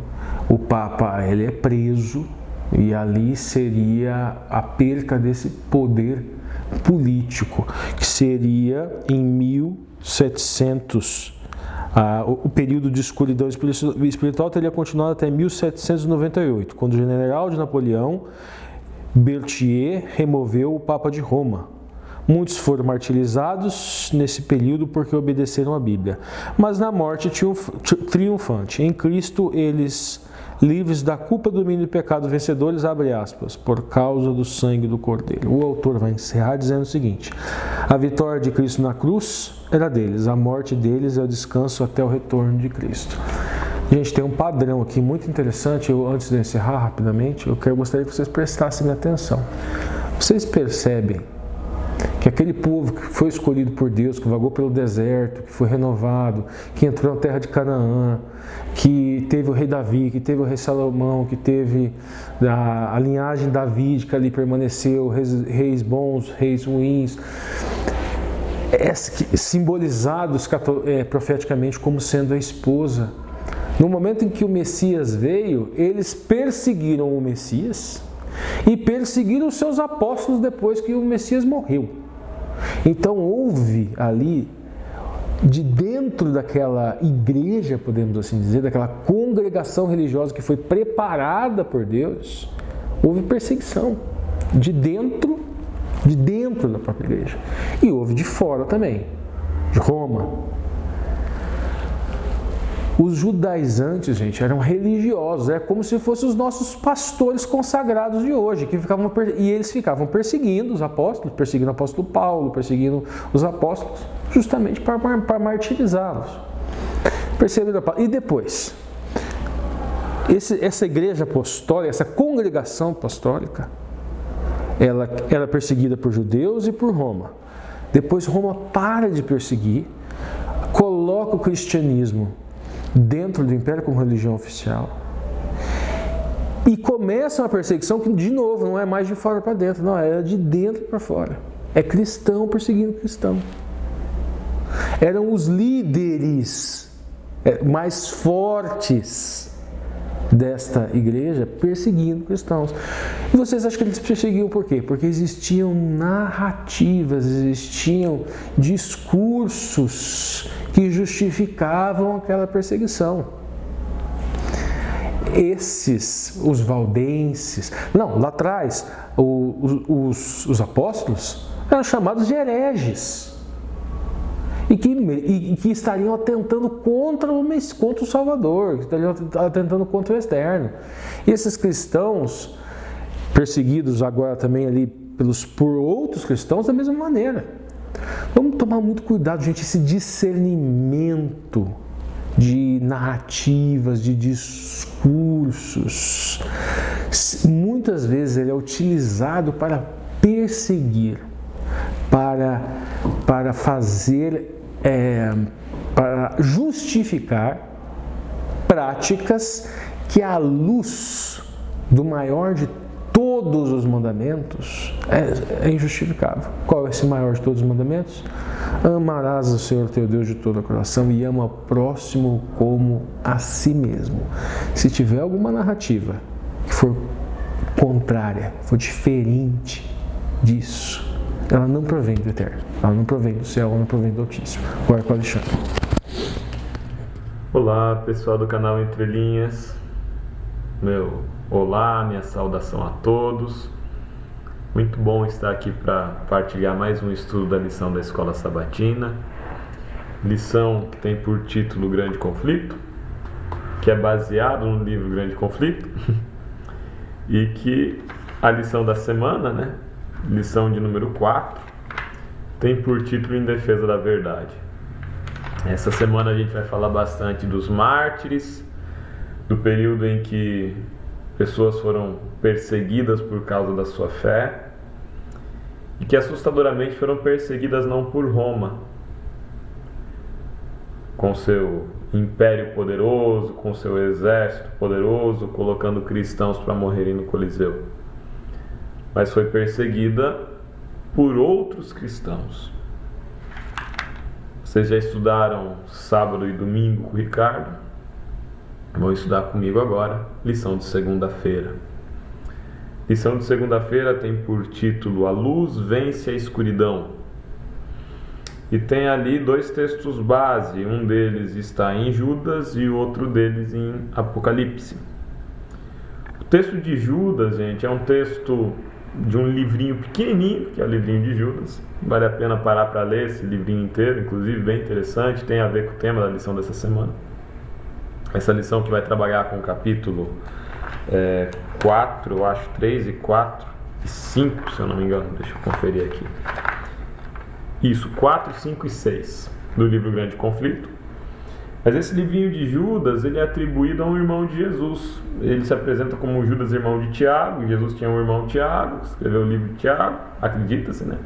O Papa ele é preso e ali seria a perca desse poder político, que seria em 1700. O período de escuridão espiritual teria continuado até 1798, quando o general de Napoleão, Berthier, removeu o Papa de Roma. Muitos foram martirizados nesse período porque obedeceram à Bíblia, mas na morte triunfante. Em Cristo, eles, livres da culpa, domínio e pecado, vencedores, abre aspas, por causa do sangue do Cordeiro. O autor vai encerrar dizendo o seguinte: a vitória de Cristo na cruz era deles, a morte deles é o descanso até o retorno de Cristo. Gente, tem um padrão aqui muito interessante. Antes de encerrar rapidamente, gostaria que vocês prestassem atenção. Vocês percebem que aquele povo que foi escolhido por Deus, que vagou pelo deserto, que foi renovado, que entrou na terra de Canaã, que teve o rei Davi, que teve o rei Salomão, que teve a linhagem davídica ali permaneceu, reis bons, reis ruins, simbolizados profeticamente como sendo a esposa. No momento em que o Messias veio, eles perseguiram o Messias e perseguiram os seus apóstolos depois que o Messias morreu. Então houve ali, de dentro daquela igreja, podemos assim dizer, daquela congregação religiosa que foi preparada por Deus, houve perseguição de dentro da própria igreja. E houve de fora também, de Roma. Os judaizantes, gente, eram religiosos, é como se fossem os nossos pastores consagrados de hoje, e eles ficavam perseguindo os apóstolos, perseguindo o apóstolo Paulo, perseguindo os apóstolos, justamente para martirizá-los. Perseguindo. E depois, essa igreja apostólica, essa congregação apostólica, ela era perseguida por judeus e por Roma. Depois Roma para de perseguir, coloca o cristianismo dentro do império como religião oficial e começa uma perseguição que, de novo, não é mais de fora para dentro, não, é de dentro para fora. É cristão perseguindo cristão. Eram os líderes mais fortes desta igreja perseguindo cristãos. E vocês acham que eles perseguiam por quê? Porque existiam narrativas, existiam discursos que justificavam aquela perseguição. Os valdenses, lá atrás, os apóstolos eram chamados de hereges. e que estariam atentando contra o Salvador, que estariam atentando contra o externo. E esses cristãos, perseguidos agora também ali por outros cristãos, da mesma maneira. Vamos tomar muito cuidado, gente, esse discernimento de narrativas, de discursos. Muitas vezes ele é utilizado para perseguir, para fazer, para justificar práticas que, à luz do maior de todos os mandamentos, é injustificável. Qual é esse maior de todos os mandamentos? Amarás o Senhor teu Deus de todo o coração e ama o próximo como a si mesmo. Se tiver alguma narrativa que for contrária, for diferente disso, ela não provém do Eterno, ela não provém do céu, ela não provém do Altíssimo. Agora com o Alexandre. Olá, pessoal do canal Entre Linhas. Olá, minha saudação a todos. Muito bom estar aqui para partilhar mais um estudo da lição da Escola Sabatina. Lição que tem por título Grande Conflito, que é baseado no livro Grande Conflito, e que a lição da semana, lição de número 4, tem por título Em Defesa da Verdade. Essa semana a gente vai falar bastante dos mártires, do período em que pessoas foram perseguidas por causa da sua fé e que assustadoramente foram perseguidas não por Roma, com seu império poderoso, com seu exército poderoso, colocando cristãos para morrerem no Coliseu, mas foi perseguida por outros cristãos. Vocês já estudaram sábado e domingo com o Ricardo? Vão estudar comigo agora, lição de segunda-feira. Lição de segunda-feira tem por título A Luz Vence a Escuridão. E tem ali 2 textos base, um deles está em Judas e o outro deles em Apocalipse. O texto de Judas, gente, é um texto de um livrinho pequenininho, que é o livrinho de Judas. Vale a pena parar para ler esse livrinho inteiro, inclusive bem interessante, tem a ver com o tema da lição dessa semana. Essa lição que vai trabalhar com o capítulo 4, eu acho, 3 e 4 e 5, se eu não me engano, deixa eu conferir aqui. Isso, 4, 5 e 6 do livro Grande Conflito. Mas esse livrinho de Judas, ele é atribuído a um irmão de Jesus. Ele se apresenta como Judas, irmão de Tiago. Jesus tinha um irmão Tiago, que escreveu o livro de Tiago, acredita-se, né?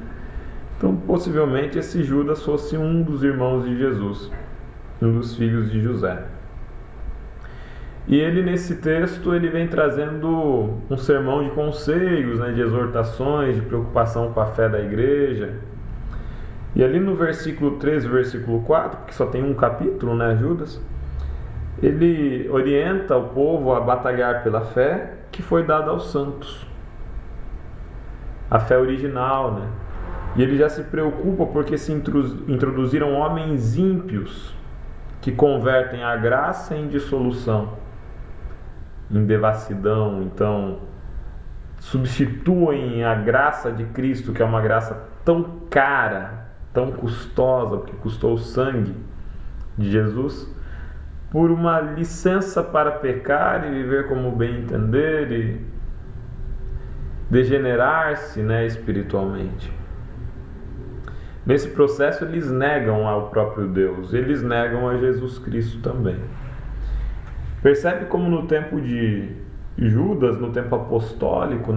Então, possivelmente, esse Judas fosse um dos irmãos de Jesus, um dos filhos de José. E ele, nesse texto, ele vem trazendo um sermão de conselhos, de exortações, de preocupação com a fé da igreja. E ali no versículo 13 e versículo 4, porque só tem um capítulo, Judas, ele orienta o povo a batalhar pela fé que foi dada aos santos. A fé original, E ele já se preocupa porque se introduziram homens ímpios que convertem a graça em dissolução, em devassidão. Então substituem a graça de Cristo, que é uma graça tão cara, tão custosa, porque custou o sangue de Jesus, por uma licença para pecar e viver como bem entender e degenerar-se, espiritualmente. Nesse processo eles negam ao próprio Deus, eles negam a Jesus Cristo também. Percebe como no tempo de Judas, no tempo apostólico,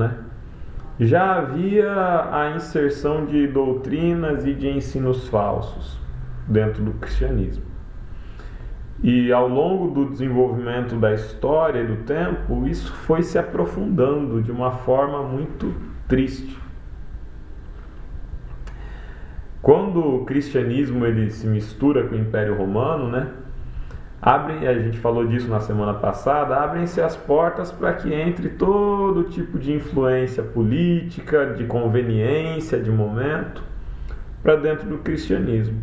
já havia a inserção de doutrinas e de ensinos falsos dentro do cristianismo. E ao longo do desenvolvimento da história e do tempo, isso foi se aprofundando de uma forma muito triste. Quando o cristianismo ele se mistura com o Império Romano, a gente falou disso na semana passada, abrem-se as portas para que entre todo tipo de influência política, de conveniência, de momento, para dentro do cristianismo.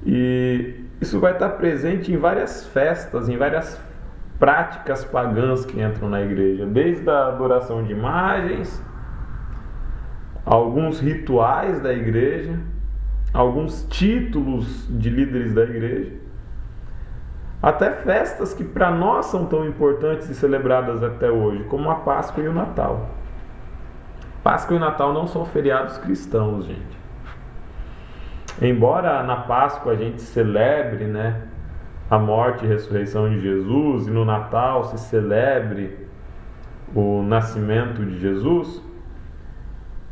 E isso vai estar presente em várias festas, em várias práticas pagãs que entram na igreja, desde a adoração de imagens, alguns rituais da igreja, alguns títulos de líderes da igreja, até festas que para nós são tão importantes e celebradas até hoje, como a Páscoa e o Natal. Páscoa e Natal não são feriados cristãos, gente. Embora na Páscoa a gente celebre, né, a morte e ressurreição de Jesus, e no Natal se celebre o nascimento de Jesus,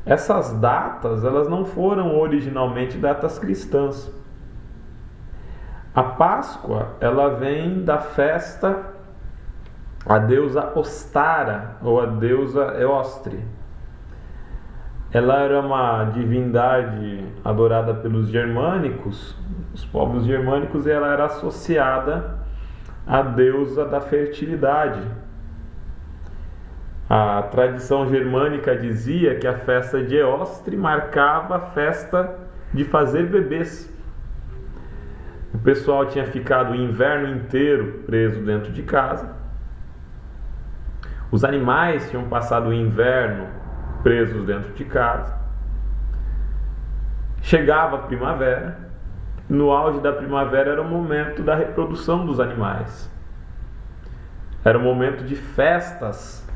essas datas elas não foram originalmente datas cristãs. A Páscoa ela vem da festa a deusa Ostara ou a deusa Eostre. Ela era uma divindade adorada pelos germânicos, os povos germânicos, e ela era associada à deusa da fertilidade. A tradição germânica dizia que a festa de Eostre marcava a festa de fazer bebês. O pessoal tinha ficado o inverno inteiro preso dentro de casa. Os animais tinham passado o inverno presos dentro de casa. Chegava a primavera. No auge da primavera era o momento da reprodução dos animais. Era o momento de festas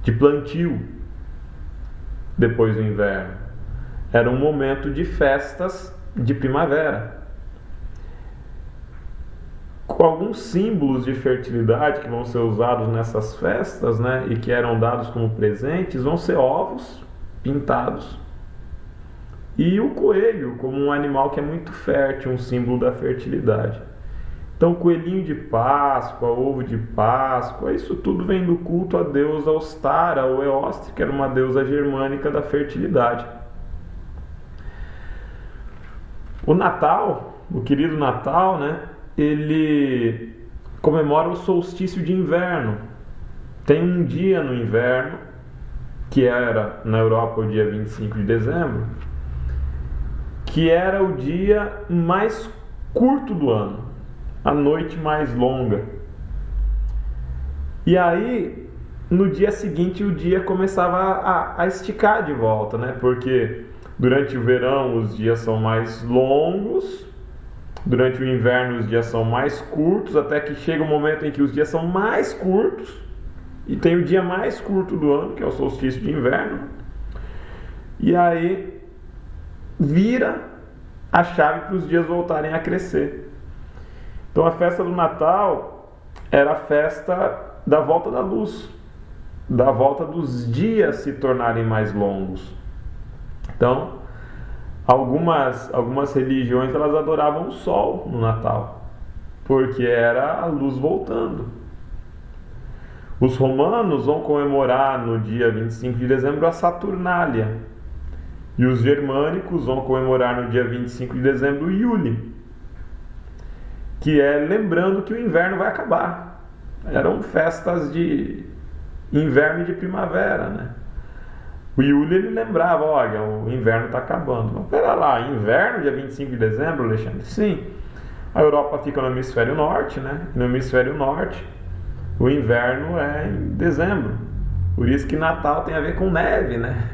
de plantio depois do inverno. Era um momento de festas de primavera, com alguns símbolos de fertilidade que vão ser usados nessas festas, né, e que eram dados como presentes, vão ser ovos pintados e o coelho como um animal que é muito fértil, um símbolo da fertilidade. Então, coelhinho de Páscoa, ovo de Páscoa, isso tudo vem do culto à deusa Ostara ou Eostre, que era uma deusa germânica da fertilidade. O Natal, o querido Natal, né, ele comemora o solstício de inverno. Tem um dia no inverno, que era na Europa o dia 25 de dezembro, que era o dia mais curto do ano, a noite mais longa. E aí, no dia seguinte, o dia começava a esticar de volta, né? Porque durante o verão os dias são mais longos, durante o inverno os dias são mais curtos, até que chega um momento em que os dias são mais curtos, e tem o dia mais curto do ano, que é o solstício de inverno. E aí vira a chave para os dias voltarem a crescer. Então a festa do Natal era a festa da volta da luz, da volta dos dias se tornarem mais longos. Então, algumas religiões elas adoravam o sol no Natal, porque era a luz voltando. Os romanos vão comemorar no dia 25 de dezembro a Saturnália, e os germânicos vão comemorar no dia 25 de dezembro o Iule, que é lembrando que o inverno vai acabar. Eram festas de inverno e de primavera, né? O Iule ele lembrava, olha, o inverno está acabando. Mas pera lá, inverno dia 25 de dezembro, Alexandre? Sim. A Europa fica no hemisfério norte, né? No hemisfério norte, o inverno é em dezembro. Por isso que Natal tem a ver com neve, né?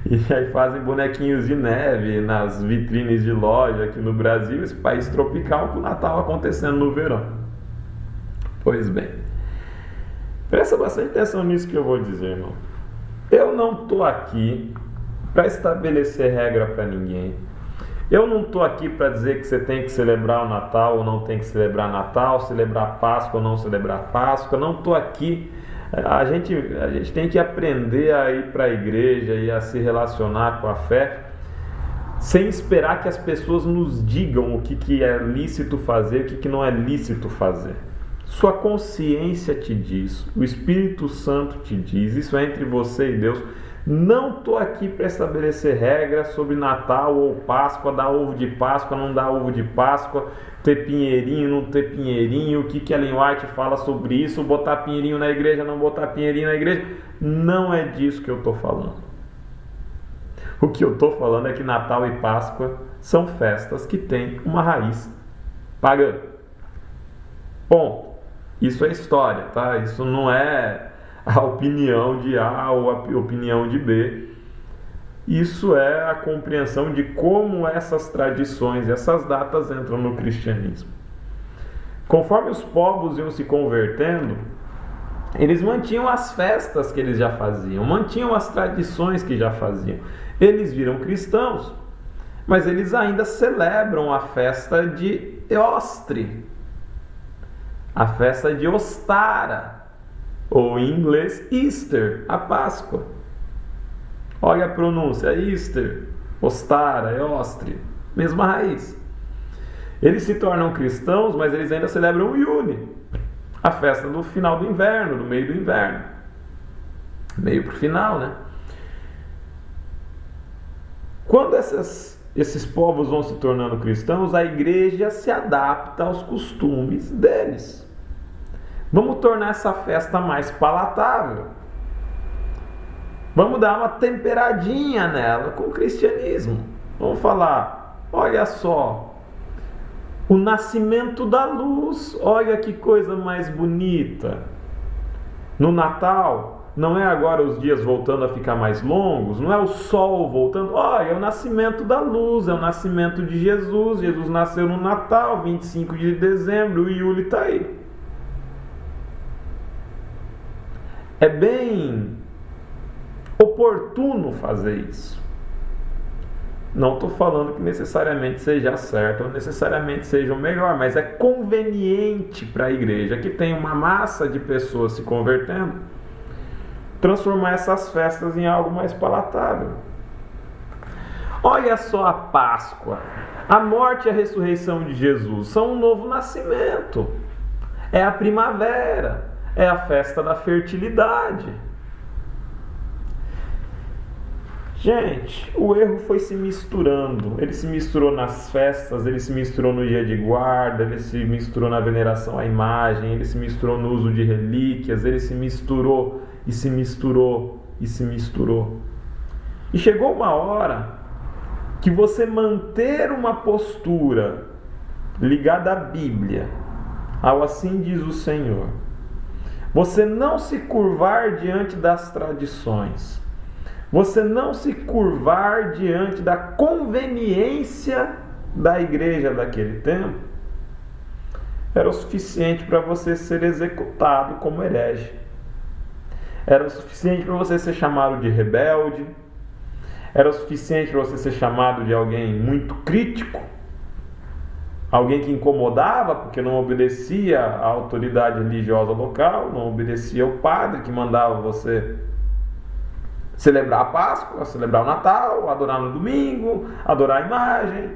E aí fazem bonequinhos de neve nas vitrines de loja aqui no Brasil, esse país tropical, com o Natal acontecendo no verão. Pois bem, presta bastante atenção nisso que eu vou dizer, irmão. Eu não estou aqui para estabelecer regra para ninguém. Eu não estou aqui para dizer que você tem que celebrar o Natal ou não tem que celebrar Natal, celebrar Páscoa ou não celebrar Páscoa. Não estou aqui. A gente tem que aprender a ir para a igreja e a se relacionar com a fé sem esperar que as pessoas nos digam o que é lícito fazer, o que não é lícito fazer. Sua consciência te diz, o Espírito Santo te diz, isso é entre você e Deus. Não estou aqui para estabelecer regras sobre Natal ou Páscoa, dar ovo de Páscoa, não dar ovo de Páscoa, ter pinheirinho, não ter pinheirinho, o que Ellen White fala sobre isso, botar pinheirinho na igreja, não botar pinheirinho na igreja. Não é disso que eu estou falando. O que eu estou falando é que Natal e Páscoa são festas que têm uma raiz pagã. Bom, isso é história, tá? Isso não é a opinião de A ou a opinião de B. Isso é a compreensão de como essas tradições, essas datas entram no cristianismo. Conforme os povos iam se convertendo, eles mantinham as festas que eles já faziam, mantinham as tradições que já faziam. Eles viram cristãos, mas eles ainda celebram a festa de Eostre, a festa de Ostara, ou em inglês Easter, a Páscoa. Olha a pronúncia, Easter, Ostara, Eostre, mesma raiz. Eles se tornam cristãos, mas eles ainda celebram o Yule, a festa do final do inverno, do meio do inverno. Meio para o final, né? Quando esses povos vão se tornando cristãos, a igreja se adapta aos costumes deles. Vamos tornar essa festa mais palatável. Vamos dar uma temperadinha nela com o cristianismo. Vamos falar, olha só, o nascimento da luz, olha que coisa mais bonita. No Natal, não é agora os dias voltando a ficar mais longos, não é o sol voltando, olha, é o nascimento da luz, é o nascimento de Jesus. Jesus nasceu no Natal, 25 de dezembro, o Yule está aí. É bem oportuno fazer isso. Não estou falando que necessariamente seja certo ou necessariamente seja o melhor, mas é conveniente para a igreja, que tem uma massa de pessoas se convertendo, transformar essas festas em algo mais palatável. Olha só a Páscoa, a morte e a ressurreição de Jesus são um novo nascimento, é a primavera, é a festa da fertilidade. Gente, o erro foi se misturando. Ele se misturou nas festas, ele se misturou no dia de guarda, ele se misturou na veneração à imagem, ele se misturou no uso de relíquias, ele se misturou e se misturou e se misturou. E chegou uma hora que você manter uma postura ligada à Bíblia, ao assim diz o Senhor, você não se curvar diante das tradições, você não se curvar diante da conveniência da igreja daquele tempo, era o suficiente para você ser executado como herege. Era o suficiente para você ser chamado de rebelde. Era o suficiente para você ser chamado de alguém muito crítico, alguém que incomodava porque não obedecia à autoridade religiosa local, não obedecia ao padre que mandava você celebrar a Páscoa, celebrar o Natal, adorar no domingo, adorar a imagem.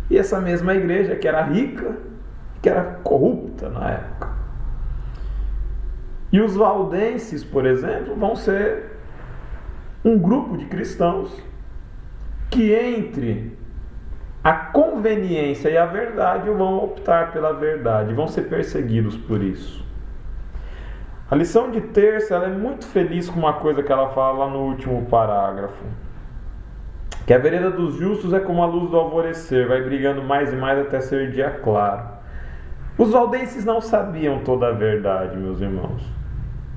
E essa mesma igreja que era rica, que era corrupta na época. E os valdenses, por exemplo, vão ser um grupo de cristãos que entre a conveniência e a verdade vão optar pela verdade, vão ser perseguidos por isso. A lição de terça, ela é muito feliz com uma coisa que ela fala lá no último parágrafo. Que a vereda dos justos é como a luz do alvorecer, vai brilhando mais e mais até ser dia claro. Os valdenses não sabiam toda a verdade, meus irmãos.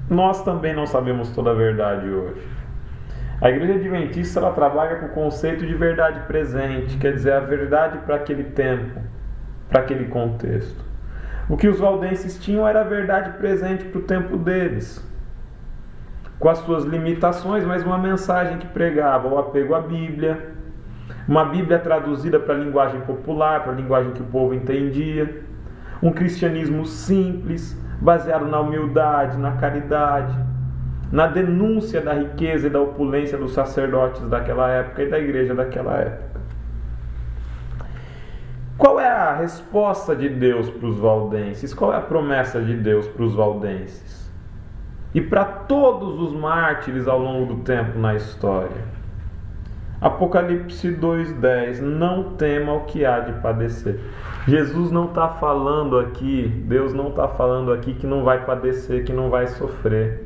Nós também não sabemos toda a verdade hoje. A igreja adventista, ela trabalha com o conceito de verdade presente, quer dizer, a verdade para aquele tempo, para aquele contexto. O que os valdenses tinham era a verdade presente para o tempo deles, com as suas limitações, mas uma mensagem que pregava o apego à Bíblia, uma Bíblia traduzida para a linguagem popular, para a linguagem que o povo entendia, um cristianismo simples, baseado na humildade, na caridade, na denúncia da riqueza e da opulência dos sacerdotes daquela época e da igreja daquela época. Qual é a resposta de Deus para os valdenses? Qual é a promessa de Deus para os valdenses? E para todos os mártires ao longo do tempo na história? Apocalipse 2:10, não tema o que há de padecer. Jesus não está falando aqui, Deus não está falando aqui que não vai padecer, que não vai sofrer.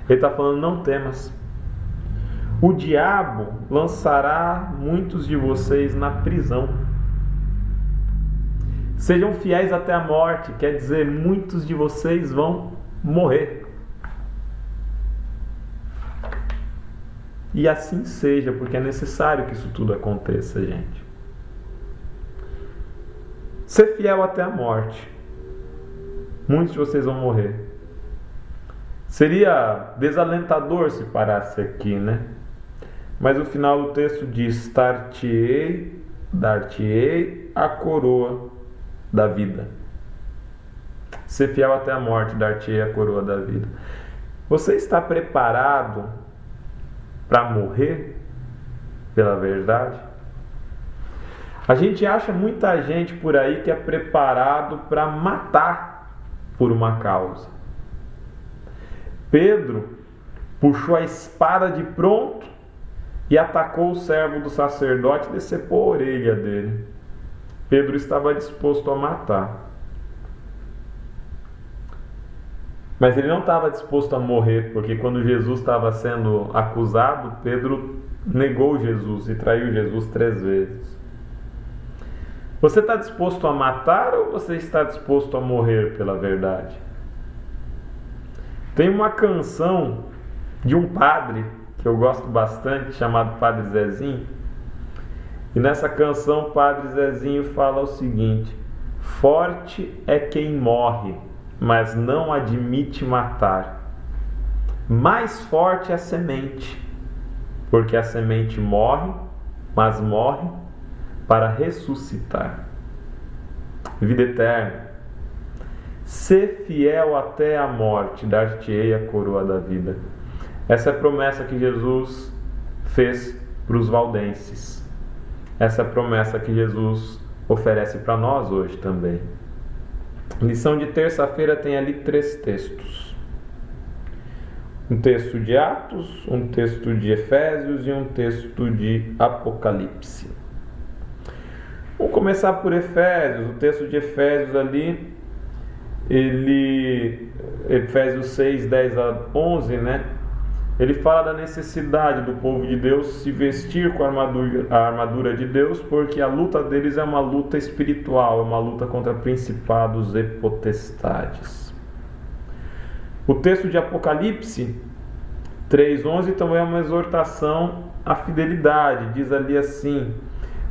Ele está falando, não temas. O diabo lançará muitos de vocês na prisão. Sejam fiéis até a morte, quer dizer, muitos de vocês vão morrer. E assim seja, porque é necessário que isso tudo aconteça, gente. Ser fiel até a morte. Muitos de vocês vão morrer. Seria desalentador se parasse aqui, né? Mas o final do texto diz: dar-te-ei a coroa da vida. Ser fiel até a morte, dar-te-ei a coroa da vida. Você está preparado para morrer pela verdade? A gente acha muita gente por aí que é preparado para matar por uma causa. Pedro puxou a espada de pronto e atacou o servo do sacerdote e decepou a orelha dele. Pedro estava disposto a matar. Mas ele não estava disposto a morrer, porque quando Jesus estava sendo acusado, Pedro negou Jesus e traiu Jesus 3 vezes. Você está disposto a matar ou você está disposto a morrer pela verdade? Tem uma canção de um padre que eu gosto bastante, chamado Padre Zezinho. E nessa canção o Padre Zezinho fala o seguinte: forte é quem morre, mas não admite matar. Mais forte é a semente, porque a semente morre, mas morre para ressuscitar. Vida eterna. Ser fiel até a morte, dar-te-ei a coroa da vida. Essa é a promessa que Jesus fez para os valdenses. Essa é a promessa que Jesus oferece para nós hoje também. Lição de terça-feira tem ali 3 textos. Um texto de Atos, um texto de Efésios e um texto de Apocalipse. Vamos começar por Efésios. O texto de Efésios ali, Efésios 6, 10 a 11, né? Ele fala da necessidade do povo de Deus se vestir com a armadura de Deus, porque a luta deles é uma luta espiritual, é uma luta contra principados e potestades. O texto de Apocalipse 3:11 também é uma exortação à fidelidade. Diz ali assim: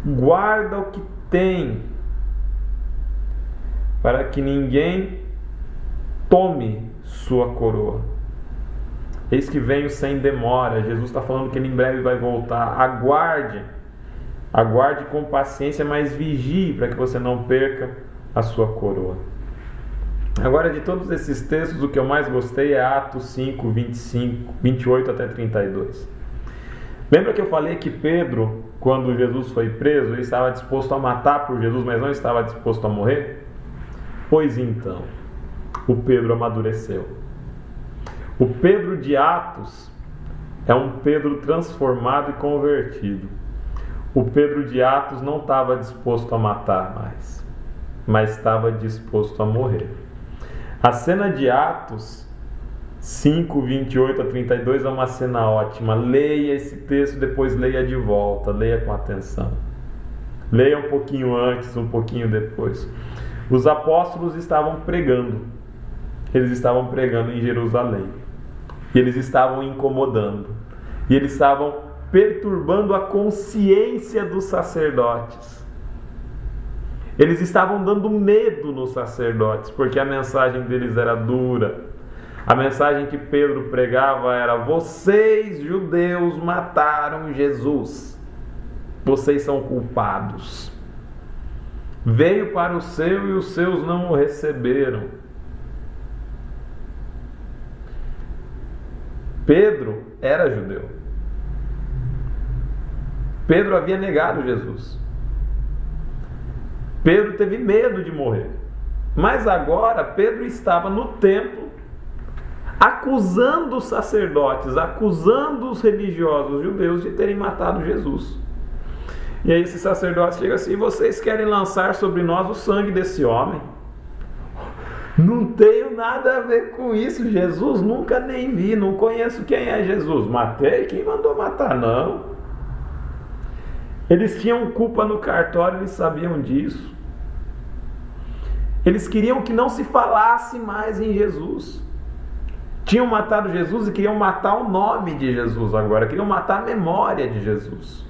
guarda o que tem, para que ninguém tome sua coroa. Eis que venho sem demora. Jesus está falando que ele em breve vai voltar. Aguarde com paciência, mas vigie para que você não perca a sua coroa. Agora, de todos esses textos, o que eu mais gostei é Atos 5, 28 até 32. Lembra que eu falei que Pedro, quando Jesus foi preso, ele estava disposto a matar por Jesus, mas não estava disposto a morrer? Pois então, o Pedro amadureceu. O Pedro de Atos é um Pedro transformado e convertido. O Pedro de Atos não estava disposto a matar mais, mas estava disposto a morrer. A cena de Atos 5, 28 a 32 é uma cena ótima. Leia esse texto, depois leia de volta, leia com atenção. Leia um pouquinho antes, um pouquinho depois. Os apóstolos estavam pregando. Eles estavam pregando em Jerusalém. E eles estavam incomodando. E eles estavam perturbando a consciência dos sacerdotes. Eles estavam dando medo nos sacerdotes, porque a mensagem deles era dura. A mensagem que Pedro pregava era: vocês, judeus, mataram Jesus. Vocês são culpados. Veio para o seu e os seus não o receberam. Pedro era judeu. Pedro havia negado Jesus. Pedro teve medo de morrer. Mas agora Pedro estava no templo acusando os sacerdotes, acusando os religiosos judeus de terem matado Jesus. E aí esse sacerdote chega assim: vocês querem lançar sobre nós o sangue desse homem? Não tenho nada a ver com isso. Jesus nunca nem vi, não conheço quem é Jesus. Matei? Quem mandou matar? Não. Eles tinham culpa no cartório, eles sabiam disso. Eles queriam que não se falasse mais em Jesus. Tinham matado Jesus e queriam matar o nome de Jesus agora, queriam matar a memória de Jesus.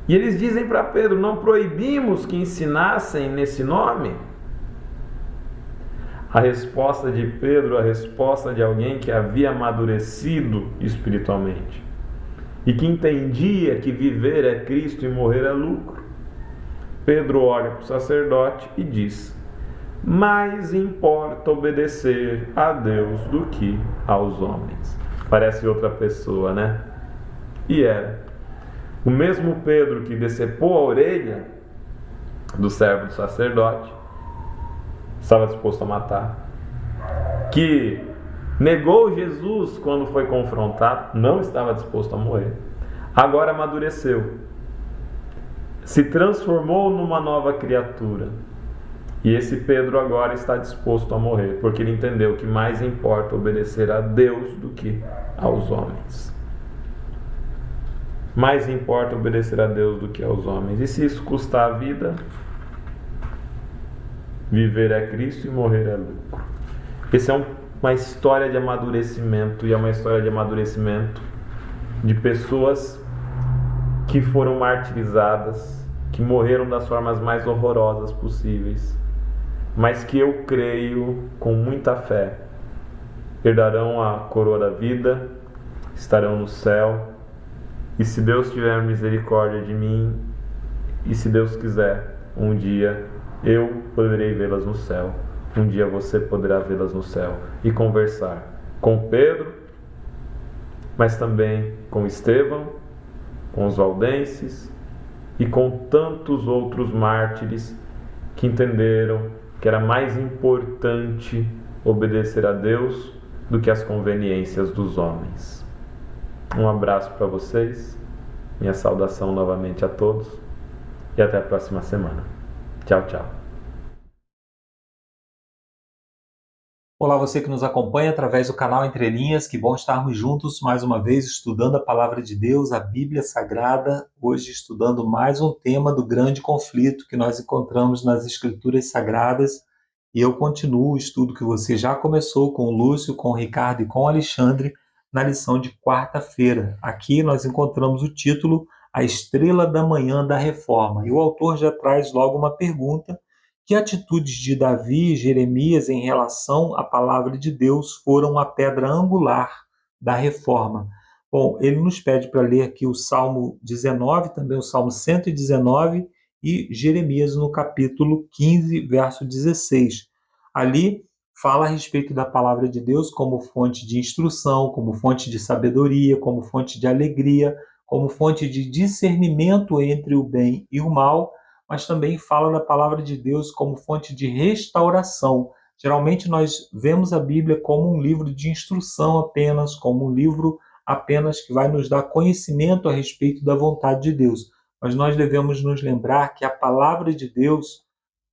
E eles dizem para Pedro: não proibimos que ensinassem nesse nome? A resposta de Pedro, a resposta de alguém que havia amadurecido espiritualmente e que entendia que viver é Cristo e morrer é lucro. Pedro olha para o sacerdote e diz: mais importa obedecer a Deus do que aos homens. Parece outra pessoa, né? E era. O mesmo Pedro que decepou a orelha do servo do sacerdote, estava disposto a matar, que negou Jesus quando foi confrontado, não estava disposto a morrer, agora amadureceu, se transformou numa nova criatura. E esse Pedro agora está disposto a morrer, porque ele entendeu que mais importa obedecer a Deus do que aos homens. Mais importa obedecer a Deus do que aos homens. E se isso custar a vida, viver é Cristo e morrer é lucro. Essa é uma história de amadurecimento, e é uma história de amadurecimento de pessoas que foram martirizadas, que morreram das formas mais horrorosas possíveis, mas que eu creio com muita fé herdarão a coroa da vida, estarão no céu, e se Deus tiver misericórdia de mim, e se Deus quiser, um dia eu poderei vê-las no céu, um dia você poderá vê-las no céu e conversar com Pedro, mas também com Estevão, com os valdenses e com tantos outros mártires que entenderam que era mais importante obedecer a Deus do que as conveniências dos homens. Um abraço para vocês, minha saudação novamente a todos e até a próxima semana. Tchau, tchau. Olá, você que nos acompanha através do canal Entre Linhas, que bom estarmos juntos mais uma vez estudando a Palavra de Deus, a Bíblia Sagrada, hoje estudando mais um tema do grande conflito que nós encontramos nas Escrituras Sagradas, e eu continuo o estudo que você já começou com o Lúcio, com o Ricardo e com o Alexandre na lição de quarta-feira. Aqui nós encontramos o título A Estrela da Manhã da Reforma, e o autor já traz logo uma pergunta: que atitudes de Davi e Jeremias em relação à palavra de Deus foram a pedra angular da reforma? Bom, ele nos pede para ler aqui o Salmo 19, também o Salmo 119 e Jeremias no capítulo 15, verso 16. Ali fala a respeito da palavra de Deus como fonte de instrução, como fonte de sabedoria, como fonte de alegria, como fonte de discernimento entre o bem e o mal, mas também fala da palavra de Deus como fonte de restauração. Geralmente nós vemos a Bíblia como um livro de instrução apenas, como um livro apenas que vai nos dar conhecimento a respeito da vontade de Deus. Mas nós devemos nos lembrar que a palavra de Deus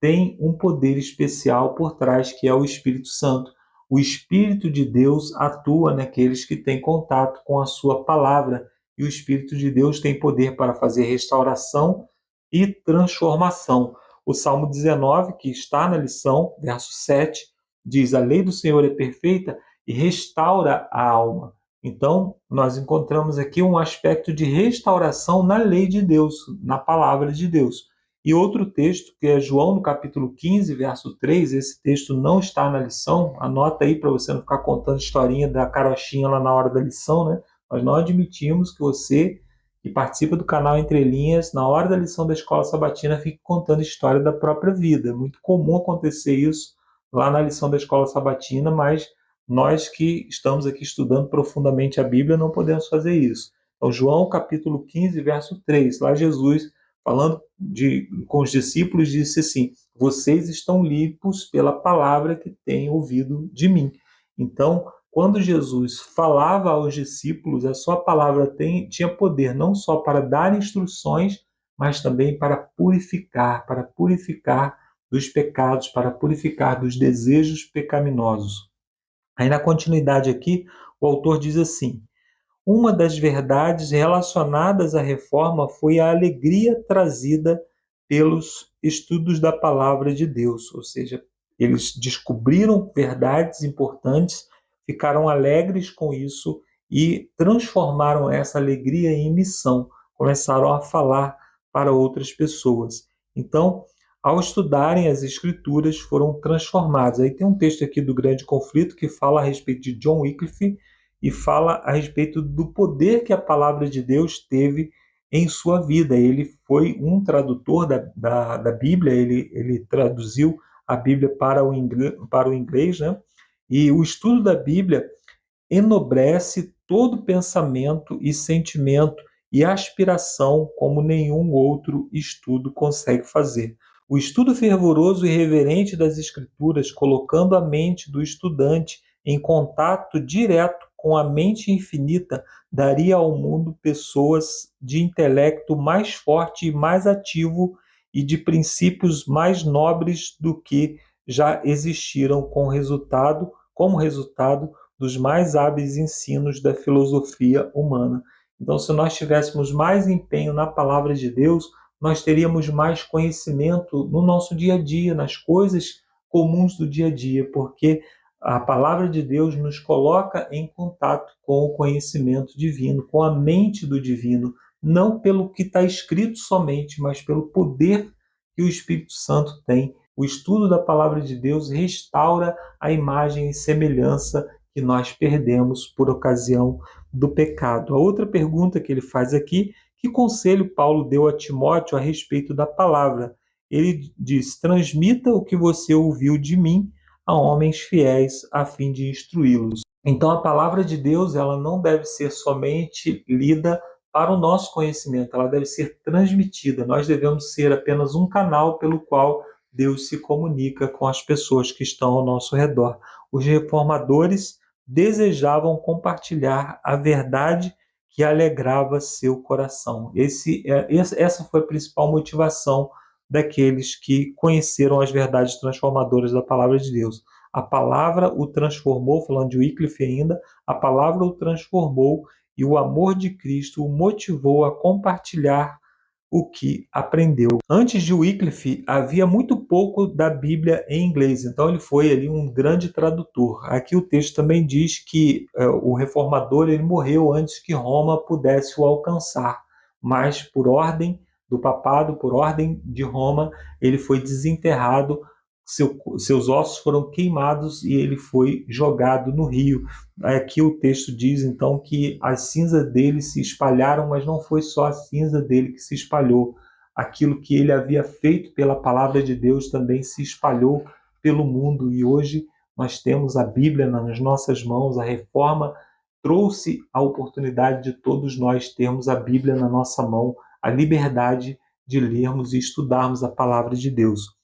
tem um poder especial por trás, que é o Espírito Santo. O Espírito de Deus atua naqueles que têm contato com a sua palavra, e o Espírito de Deus tem poder para fazer restauração e transformação. O Salmo 19, que está na lição, verso 7, diz: a lei do Senhor é perfeita e restaura a alma. Então, nós encontramos aqui um aspecto de restauração na lei de Deus, na palavra de Deus. E outro texto, que é João, no capítulo 15, verso 3, esse texto não está na lição, anota aí para você não ficar contando historinha da carochinha lá na hora da lição, né? Nós não admitimos que você, que participa do canal Entre Linhas, na hora da lição da Escola Sabatina, fique contando história da própria vida. É muito comum acontecer isso lá na lição da Escola Sabatina, mas nós que estamos aqui estudando profundamente a Bíblia não podemos fazer isso. Então, João, capítulo 15, verso 3, lá Jesus, falando com os discípulos, disse assim: vocês estão limpos pela palavra que têm ouvido de mim. Então, quando Jesus falava aos discípulos, a sua palavra tinha poder não só para dar instruções, mas também para purificar dos pecados, para purificar dos desejos pecaminosos. Aí na continuidade aqui, o autor diz assim: uma das verdades relacionadas à reforma foi a alegria trazida pelos estudos da palavra de Deus, ou seja, Eles descobriram verdades importantes, ficaram alegres com isso e transformaram essa alegria em missão. Começaram a falar para outras pessoas. Então, ao estudarem as Escrituras, foram transformados. Aí tem um texto aqui do Grande Conflito que fala a respeito de John Wycliffe e fala a respeito do poder que a palavra de Deus teve em sua vida. Ele foi um tradutor da Bíblia, ele traduziu a Bíblia para o inglês, né? E o estudo da Bíblia enobrece todo pensamento e sentimento e aspiração como nenhum outro estudo consegue fazer. O estudo fervoroso e reverente das Escrituras, colocando a mente do estudante em contato direto com a mente infinita, daria ao mundo pessoas de intelecto mais forte e mais ativo e de princípios mais nobres do que já existiram como resultado dos mais hábeis ensinos da filosofia humana. Então, se nós tivéssemos mais empenho na palavra de Deus, nós teríamos mais conhecimento no nosso dia a dia, nas coisas comuns do dia a dia, porque a palavra de Deus nos coloca em contato com o conhecimento divino, com a mente do divino, não pelo que está escrito somente, mas pelo poder que o Espírito Santo tem. O estudo da palavra de Deus restaura a imagem e semelhança que nós perdemos por ocasião do pecado. A outra pergunta que ele faz aqui: que conselho Paulo deu a Timóteo a respeito da palavra? Ele diz: transmita o que você ouviu de mim a homens fiéis, a fim de instruí-los. Então, a palavra de Deus, ela não deve ser somente lida para o nosso conhecimento, ela deve ser transmitida. Nós devemos ser apenas um canal pelo qual Deus se comunica com as pessoas que estão ao nosso redor. Os reformadores desejavam compartilhar a verdade que alegrava seu coração. Essa foi a principal motivação daqueles que conheceram as verdades transformadoras da palavra de Deus. A palavra o transformou, falando de Wycliffe ainda, a palavra o transformou e o amor de Cristo o motivou a compartilhar o que aprendeu. Antes de Wycliffe, havia muito pouco da Bíblia em inglês, então ele foi ali um grande tradutor. Aqui o texto também diz que o reformador ele morreu antes que Roma pudesse o alcançar, mas por ordem do papado, por ordem de Roma, ele foi desenterrado, seus ossos foram queimados e ele foi jogado no rio. Aqui o texto diz então que as cinzas dele se espalharam, mas não foi só a cinza dele que se espalhou. Aquilo que ele havia feito pela palavra de Deus também se espalhou pelo mundo, e hoje nós temos a Bíblia nas nossas mãos. A reforma trouxe a oportunidade de todos nós termos a Bíblia na nossa mão, a liberdade de lermos e estudarmos a palavra de Deus.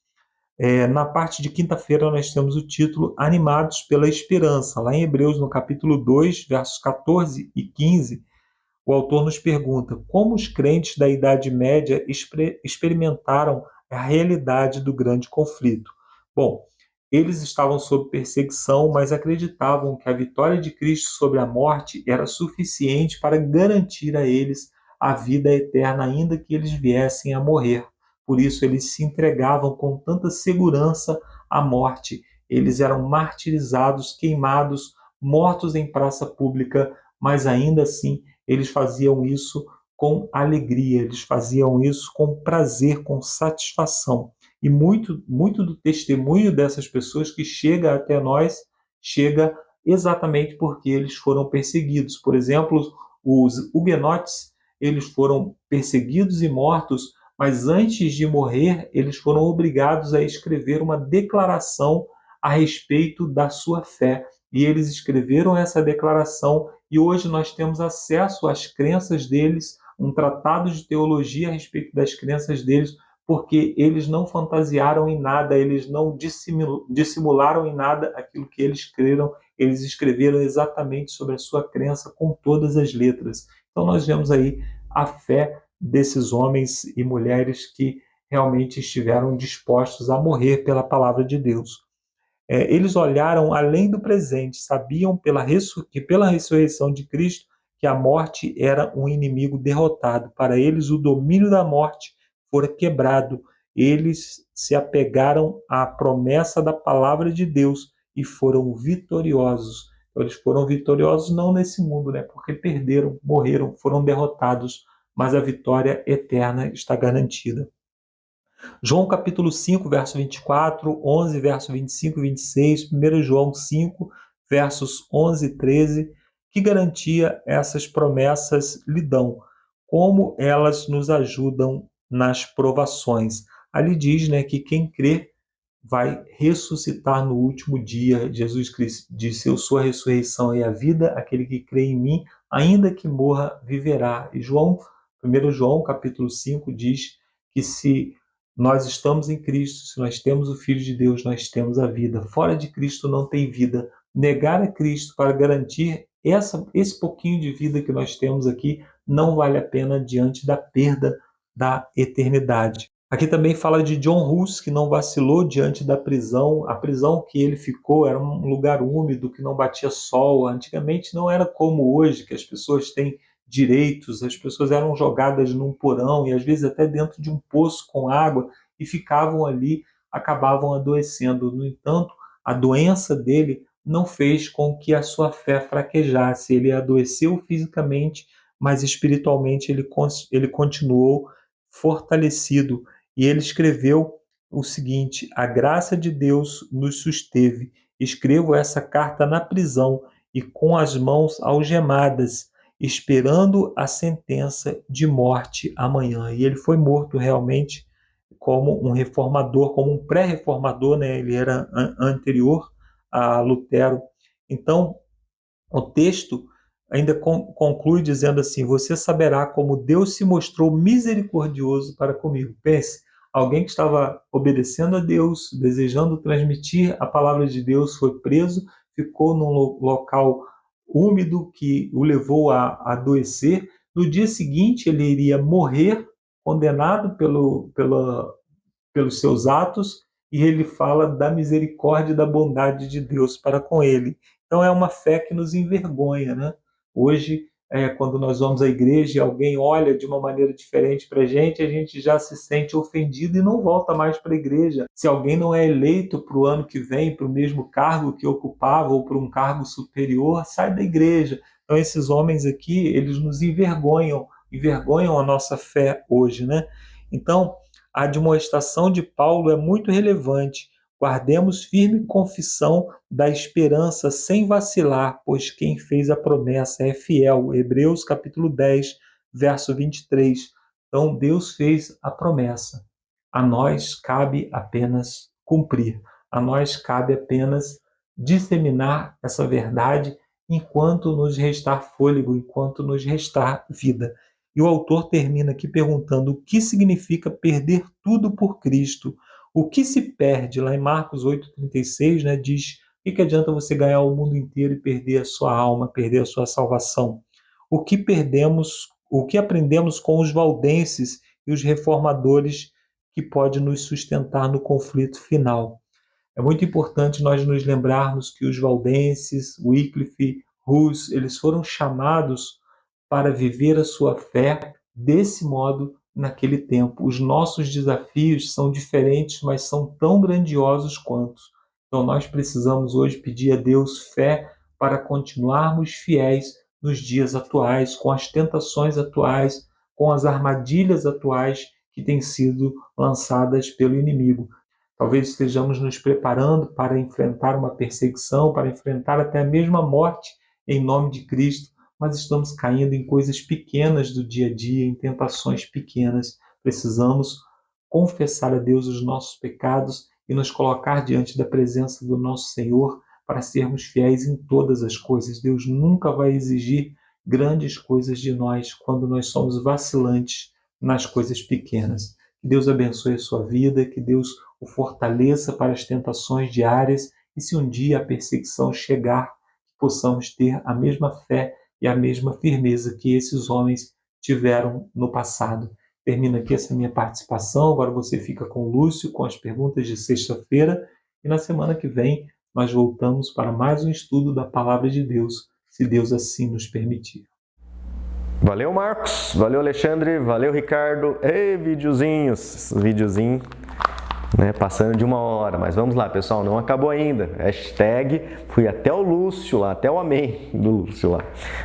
Na parte de quinta-feira nós temos o título Animados pela Esperança. Lá em Hebreus, no capítulo 2, versos 14 e 15, o autor nos pergunta como os crentes da Idade Média experimentaram a realidade do grande conflito. Bom, eles estavam sob perseguição, mas acreditavam que a vitória de Cristo sobre a morte era suficiente para garantir a eles a vida eterna, ainda que eles viessem a morrer. Por isso, eles se entregavam com tanta segurança à morte. Eles eram martirizados, queimados, mortos em praça pública, mas ainda assim, eles faziam isso com alegria, eles faziam isso com prazer, com satisfação. E muito do testemunho dessas pessoas que chega até nós, chega exatamente porque eles foram perseguidos. Por exemplo, os huguenotes, eles foram perseguidos e mortos, mas antes de morrer, eles foram obrigados a escrever uma declaração a respeito da sua fé. E eles escreveram essa declaração e hoje nós temos acesso às crenças deles, um tratado de teologia a respeito das crenças deles, porque eles não fantasiaram em nada, eles não dissimularam em nada aquilo que eles creram, eles escreveram exatamente sobre a sua crença com todas as letras. Então nós vemos aí a fé desses homens e mulheres que realmente estiveram dispostos a morrer pela palavra de Deus. Eles olharam além do presente, sabiam que pela ressurreição de Cristo que a morte era um inimigo derrotado. Para eles, o domínio da morte fora quebrado eles se apegaram à promessa da palavra de Deus e foram vitoriosos. Eles foram vitoriosos não nesse mundo, né? Porque perderam, morreram, foram derrotados, mas a vitória eterna está garantida. João capítulo 5, verso 24, 11, verso 25 e 26, 1 João 5, versos 11 e 13, que garantia essas promessas lhe dão? Como elas nos ajudam nas provações? Ali diz, né, que quem crê vai ressuscitar no último dia. Jesus Cristo disse: eu sou a ressurreição e a vida, aquele que crê em mim, ainda que morra, viverá. E 1 João capítulo 5 diz que se nós estamos em Cristo, se nós temos o Filho de Deus, nós temos a vida. Fora de Cristo não tem vida. Negar a Cristo para garantir esse pouquinho de vida que nós temos aqui não vale a pena diante da perda da eternidade. Aqui também fala de John Hus, que não vacilou diante da prisão. A prisão que ele ficou era um lugar úmido, que não batia sol. Antigamente não era como hoje, que as pessoas têm direitos, as pessoas eram jogadas num porão e às vezes até dentro de um poço com água e ficavam ali, acabavam adoecendo. No entanto, a doença dele não fez com que a sua fé fraquejasse. Ele adoeceu fisicamente, mas espiritualmente ele continuou fortalecido. E ele escreveu o seguinte: a graça de Deus nos susteve. Escrevo essa carta na prisão e com as mãos algemadas, esperando a sentença de morte amanhã. E ele foi morto realmente como um reformador, como um pré-reformador, né? Ele era anterior a Lutero. Então, o texto ainda conclui dizendo assim: você saberá como Deus se mostrou misericordioso para comigo. Pense, alguém que estava obedecendo a Deus, desejando transmitir a palavra de Deus, foi preso, ficou num local úmido que o levou a adoecer. No dia seguinte ele iria morrer, condenado pelos seus atos, e ele fala da misericórdia e da bondade de Deus para com ele. Então é uma fé que nos envergonha, né? Hoje, quando nós vamos à igreja e alguém olha de uma maneira diferente para a gente já se sente ofendido e não volta mais para a igreja. Se alguém não é eleito para o ano que vem, para o mesmo cargo que ocupava ou para um cargo superior, sai da igreja. Então esses homens aqui, eles nos envergonham a nossa fé hoje, né? Então, a admoestação de Paulo é muito relevante. Guardemos firme confissão da esperança sem vacilar, pois quem fez a promessa é fiel. Hebreus capítulo 10, verso 23. Então Deus fez a promessa. A nós cabe apenas cumprir. A nós cabe apenas disseminar essa verdade enquanto nos restar fôlego, enquanto nos restar vida. E o autor termina aqui perguntando o que significa perder tudo por Cristo. O que se perde? Lá em Marcos 8,36, né, diz: o que adianta você ganhar o mundo inteiro e perder a sua alma, perder a sua salvação? O que perdemos, o que aprendemos com os valdenses e os reformadores que pode nos sustentar no conflito final? É muito importante nós nos lembrarmos que os valdenses, Wycliffe, Hus, eles foram chamados para viver a sua fé desse modo naquele tempo. Os nossos desafios são diferentes, mas são tão grandiosos quanto. Então nós precisamos hoje pedir a Deus fé para continuarmos fiéis nos dias atuais, com as tentações atuais, com as armadilhas atuais que têm sido lançadas pelo inimigo. Talvez estejamos nos preparando para enfrentar uma perseguição, para enfrentar até a mesma morte em nome de Cristo, mas estamos caindo em coisas pequenas do dia a dia, em tentações pequenas. Precisamos confessar a Deus os nossos pecados e nos colocar diante da presença do nosso Senhor para sermos fiéis em todas as coisas. Deus nunca vai exigir grandes coisas de nós quando nós somos vacilantes nas coisas pequenas. Que Deus abençoe a sua vida, que Deus o fortaleça para as tentações diárias e se um dia a perseguição chegar, que possamos ter a mesma fé e a mesma firmeza que esses homens tiveram no passado. Termina aqui essa minha participação. Agora você fica com o Lúcio, com as perguntas de sexta-feira. E na semana que vem nós voltamos para mais um estudo da Palavra de Deus, se Deus assim nos permitir. Valeu, Marcos. Valeu, Alexandre. Valeu, Ricardo. Ei, videozinho né? Passando de 1 hora, mas vamos lá, pessoal, não acabou ainda. Hashtag, fui até o Lúcio lá, até o amém do Lúcio lá.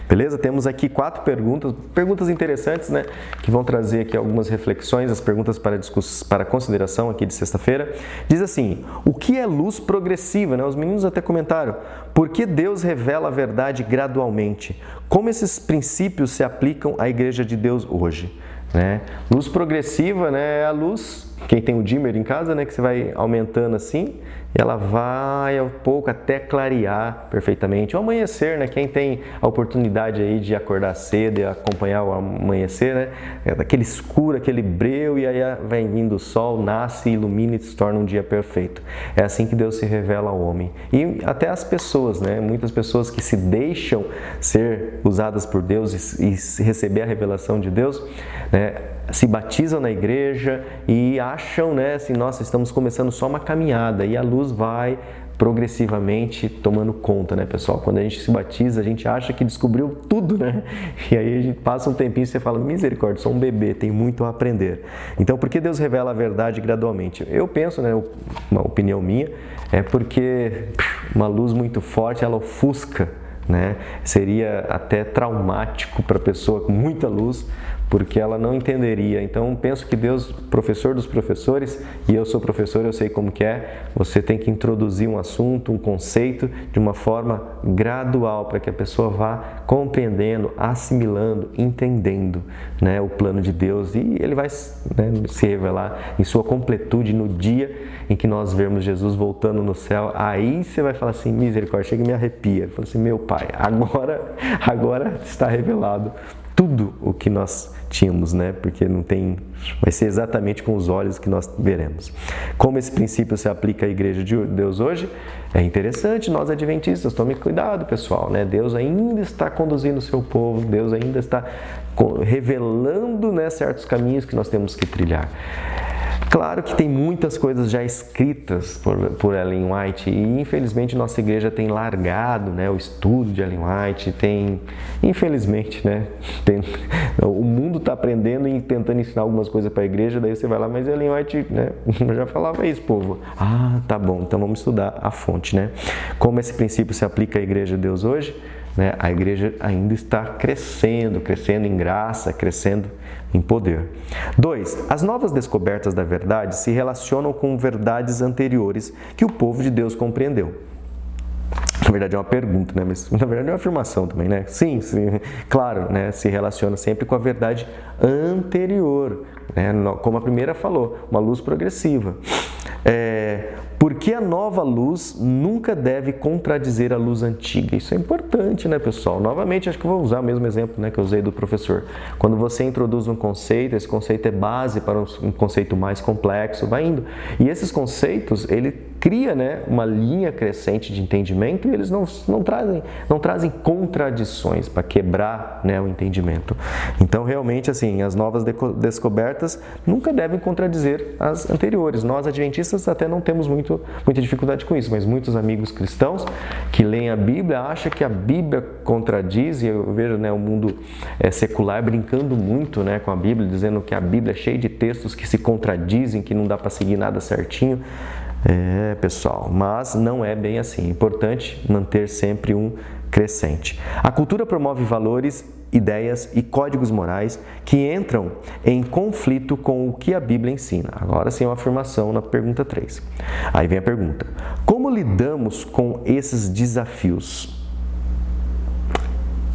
Beleza? Temos aqui 4 perguntas interessantes, né? Que vão trazer aqui algumas reflexões, as perguntas para consideração aqui de sexta-feira. Diz assim, o que é luz progressiva, né? Os meninos até comentaram, por que Deus revela a verdade gradualmente? Como esses princípios se aplicam à Igreja de Deus hoje? Né? Luz progressiva, né, é a luz, quem tem o dimmer em casa, né, que você vai aumentando assim, e ela vai ao pouco até clarear perfeitamente. O amanhecer, né, quem tem a oportunidade aí de acordar cedo e acompanhar o amanhecer, né, é daquele escuro, aquele breu, e aí vai vindo o sol, nasce, ilumina e se torna um dia perfeito. É assim que Deus se revela ao homem. E até as pessoas, né, muitas pessoas que se deixam ser usadas por Deus e receber a revelação de Deus, né, se batizam na igreja e acham, né, assim, nossa, estamos começando só uma caminhada, e a luz vai progressivamente tomando conta, né, pessoal? Quando a gente se batiza, a gente acha que descobriu tudo, né? E aí a gente passa um tempinho e você fala, misericórdia, sou um bebê, tem muito a aprender. Então, por que Deus revela a verdade gradualmente? Eu penso, né, uma opinião minha, é porque uma luz muito forte, ela ofusca, né? Seria até traumático para a pessoa com muita luz, porque ela não entenderia. Então, penso que Deus, professor dos professores, e eu sou professor, eu sei como que é, você tem que introduzir um assunto, um conceito, de uma forma gradual, para que a pessoa vá compreendendo, assimilando, entendendo, né, o plano de Deus, e ele vai, né, se revelar em sua completude no dia em que nós vermos Jesus voltando no céu. Aí você vai falar assim, misericórdia, chega e me arrepia. Fala assim, meu Pai, agora está revelado tudo o que nós tínhamos, né? Porque não tem, vai ser exatamente com os olhos que nós veremos. Como esse princípio se aplica à Igreja de Deus hoje? É interessante, nós adventistas, tome cuidado, pessoal, né? Deus ainda está conduzindo o seu povo, Deus ainda está revelando, né, certos caminhos que nós temos que trilhar. Claro que tem muitas coisas já escritas por Ellen White e infelizmente nossa igreja tem largado, né, o estudo de Ellen White, infelizmente, né, o mundo está aprendendo e tentando ensinar algumas coisas para a igreja, daí você vai lá, mas Ellen White, né, já falava isso, povo. Ah, tá bom, então vamos estudar a fonte, né? Como esse princípio se aplica à Igreja de Deus hoje? Né, a igreja ainda está crescendo em graça, crescendo em poder. 2. As novas descobertas da verdade se relacionam com verdades anteriores que o povo de Deus compreendeu. Na verdade é uma pergunta, né? Mas na verdade é uma afirmação também, né? Sim, claro, né? Se relaciona sempre com a verdade anterior, né? Como a primeira falou, uma luz progressiva. Porque a nova luz nunca deve contradizer a luz antiga. Isso é importante, né, pessoal? Novamente, acho que eu vou usar o mesmo exemplo, né, que eu usei do professor. Quando você introduz um conceito, esse conceito é base para um conceito mais complexo, vai indo. E esses conceitos, ele cria, né, uma linha crescente de entendimento e eles não trazem contradições para quebrar, né, o entendimento. Então, realmente, assim, as novas descobertas nunca devem contradizer as anteriores. Nós, adventistas, até não temos muita dificuldade com isso, mas muitos amigos cristãos que leem a Bíblia acham que a Bíblia contradiz, e eu vejo, né, o mundo secular brincando muito, né, com a Bíblia, dizendo que a Bíblia é cheia de textos que se contradizem, que não dá para seguir nada certinho. Pessoal, mas não é bem assim. É importante manter sempre um crescente. A cultura promove valores, ideias e códigos morais que entram em conflito com o que a Bíblia ensina. Agora sim é uma afirmação na pergunta 3. Aí vem a pergunta: como lidamos com esses desafios?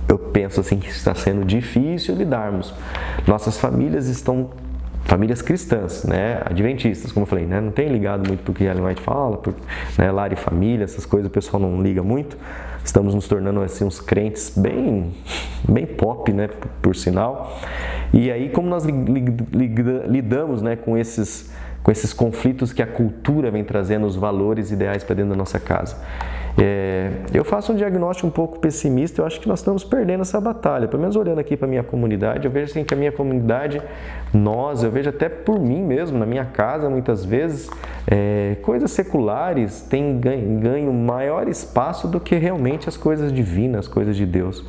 Eu penso assim que está sendo difícil lidarmos. Nossas famílias estão famílias cristãs, né, adventistas, como eu falei, né, não tem ligado muito para o que Ellen White fala, né, lar e família, essas coisas o pessoal não liga muito. Estamos nos tornando assim uns crentes bem pop, né, por sinal. E aí como nós lidamos, né, com esses conflitos que a cultura vem trazendo, os valores ideais para dentro da nossa casa? Eu faço um diagnóstico um pouco pessimista. Eu acho que nós estamos perdendo essa batalha. Pelo menos olhando aqui para a minha comunidade, eu vejo assim que a minha comunidade, eu vejo até por mim mesmo, na minha casa, muitas vezes, coisas seculares têm ganho maior espaço do que realmente as coisas divinas, as coisas de Deus.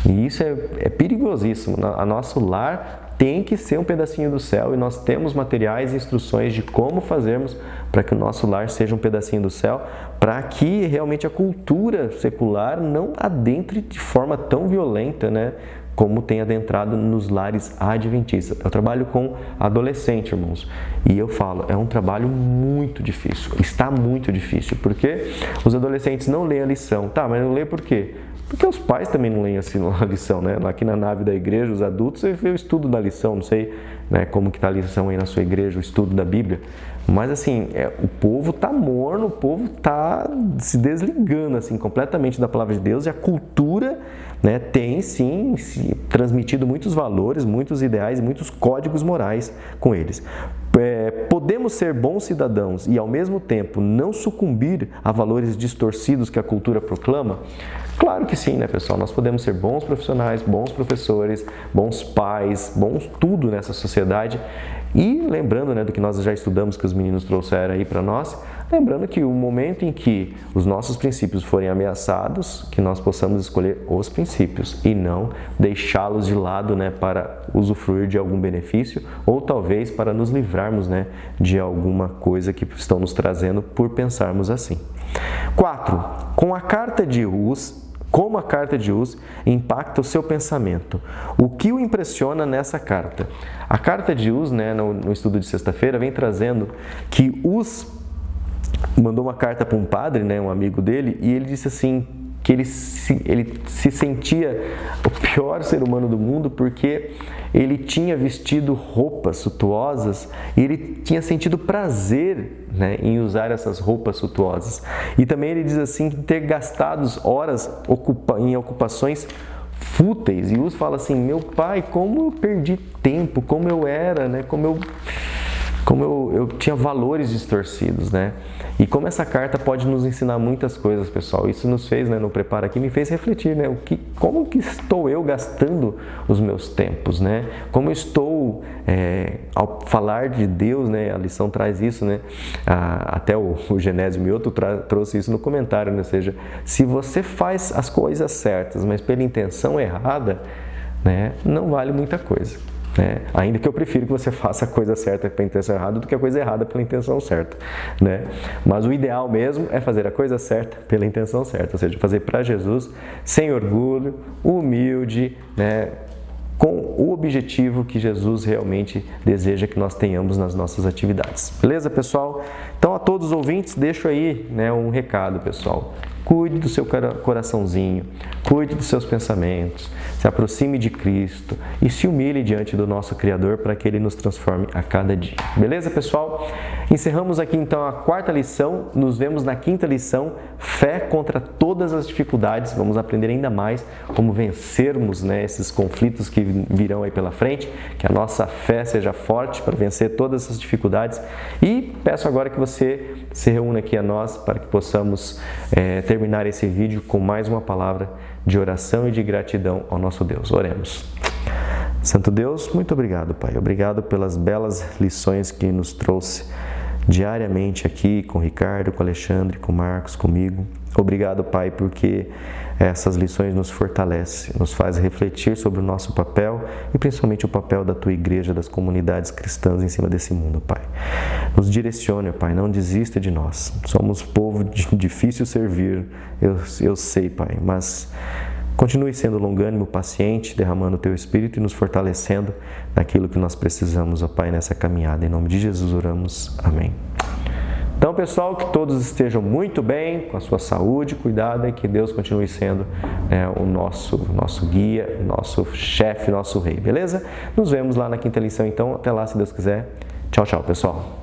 E isso é perigosíssimo. A nosso lar tem que ser um pedacinho do céu e nós temos materiais e instruções de como fazermos para que o nosso lar seja um pedacinho do céu, para que realmente a cultura secular não adentre de forma tão violenta, né, como tem adentrado nos lares adventistas. Eu trabalho com adolescente, irmãos, e eu falo, é um trabalho muito difícil, está muito difícil, porque os adolescentes não leem a lição. Tá, mas não leem por quê? Porque os pais também não leem assim a lição, né? Aqui na nave da igreja, os adultos, você vê o estudo da lição, não sei, né, como que está a lição aí na sua igreja, o estudo da Bíblia. Mas assim, o povo está morno, o povo está se desligando assim, completamente da palavra de Deus, e a cultura, né, tem sim transmitido muitos valores, muitos ideais e muitos códigos morais com eles. Podemos ser bons cidadãos e ao mesmo tempo não sucumbir a valores distorcidos que a cultura proclama? Claro que sim, né, pessoal? Nós podemos ser bons profissionais, bons professores, bons pais, bons tudo nessa sociedade. E lembrando, né, do que nós já estudamos, que os meninos trouxeram aí para nós, lembrando que o momento em que os nossos princípios forem ameaçados, que nós possamos escolher os princípios e não deixá-los de lado, né, para usufruir de algum benefício ou talvez para nos livrarmos, né, de alguma coisa que estão nos trazendo por pensarmos assim. 4. Como a carta de Hus impacta o seu pensamento? O que o impressiona nessa carta? A carta de Hus, né, no estudo de sexta-feira, vem trazendo que Hus mandou uma carta para um padre, né, um amigo dele, e ele disse assim, que ele se sentia o pior ser humano do mundo porque ele tinha vestido roupas suntuosas e ele tinha sentido prazer, né, em usar essas roupas suntuosas. E também ele diz assim, ter gastado horas em ocupações fúteis. E Hus fala assim, meu pai, como eu perdi tempo, como eu era, né, como eu tinha valores distorcidos, né? E como essa carta pode nos ensinar muitas coisas, pessoal. Isso nos fez, né, no Prepara Aqui, me fez refletir, né? Como que estou eu gastando os meus tempos, né? Como eu estou, ao falar de Deus, né? A lição traz isso, né? Até o Genésio Mioto trouxe isso no comentário, né? Ou seja, se você faz as coisas certas, mas pela intenção errada, né, não vale muita coisa. Ainda que eu prefiro que você faça a coisa certa pela intenção errada do que a coisa errada pela intenção certa, né? Mas o ideal mesmo é fazer a coisa certa pela intenção certa, ou seja, fazer para Jesus, sem orgulho, humilde, né? Com o objetivo que Jesus realmente deseja que nós tenhamos nas nossas atividades. Beleza, pessoal? Então, a todos os ouvintes, deixo aí, né, um recado, pessoal. Cuide do seu coraçãozinho, cuide dos seus pensamentos, se aproxime de Cristo e se humilhe diante do nosso Criador para que Ele nos transforme a cada dia. Beleza, pessoal? Encerramos aqui então a 4ª lição, nos vemos na 5ª lição, fé contra todas as dificuldades. Vamos aprender ainda mais como vencermos, né, esses conflitos que virão aí pela frente, que a nossa fé seja forte para vencer todas essas dificuldades. E peço agora que você se reúna aqui a nós para que possamos terminar esse vídeo com mais uma palavra de oração e de gratidão ao nosso Deus. Oremos. Santo Deus, muito obrigado, Pai. Obrigado pelas belas lições que nos trouxe diariamente aqui com o Ricardo, com o Alexandre, com o Marcos, comigo. Obrigado, Pai, porque essas lições nos fortalecem, nos faz refletir sobre o nosso papel e principalmente o papel da Tua Igreja, das comunidades cristãs em cima desse mundo, Pai. Nos direcione, Pai, não desista de nós. Somos povo difícil servir, eu sei, Pai, mas continue sendo longânimo, paciente, derramando o Teu Espírito e nos fortalecendo naquilo que nós precisamos, ó Pai, nessa caminhada. Em nome de Jesus oramos. Amém. Então, pessoal, que todos estejam muito bem, com a sua saúde, cuidado e que Deus continue sendo o nosso guia, nosso chefe, nosso rei, beleza? Nos vemos lá na 5ª lição, então. Até lá, se Deus quiser. Tchau, tchau, pessoal.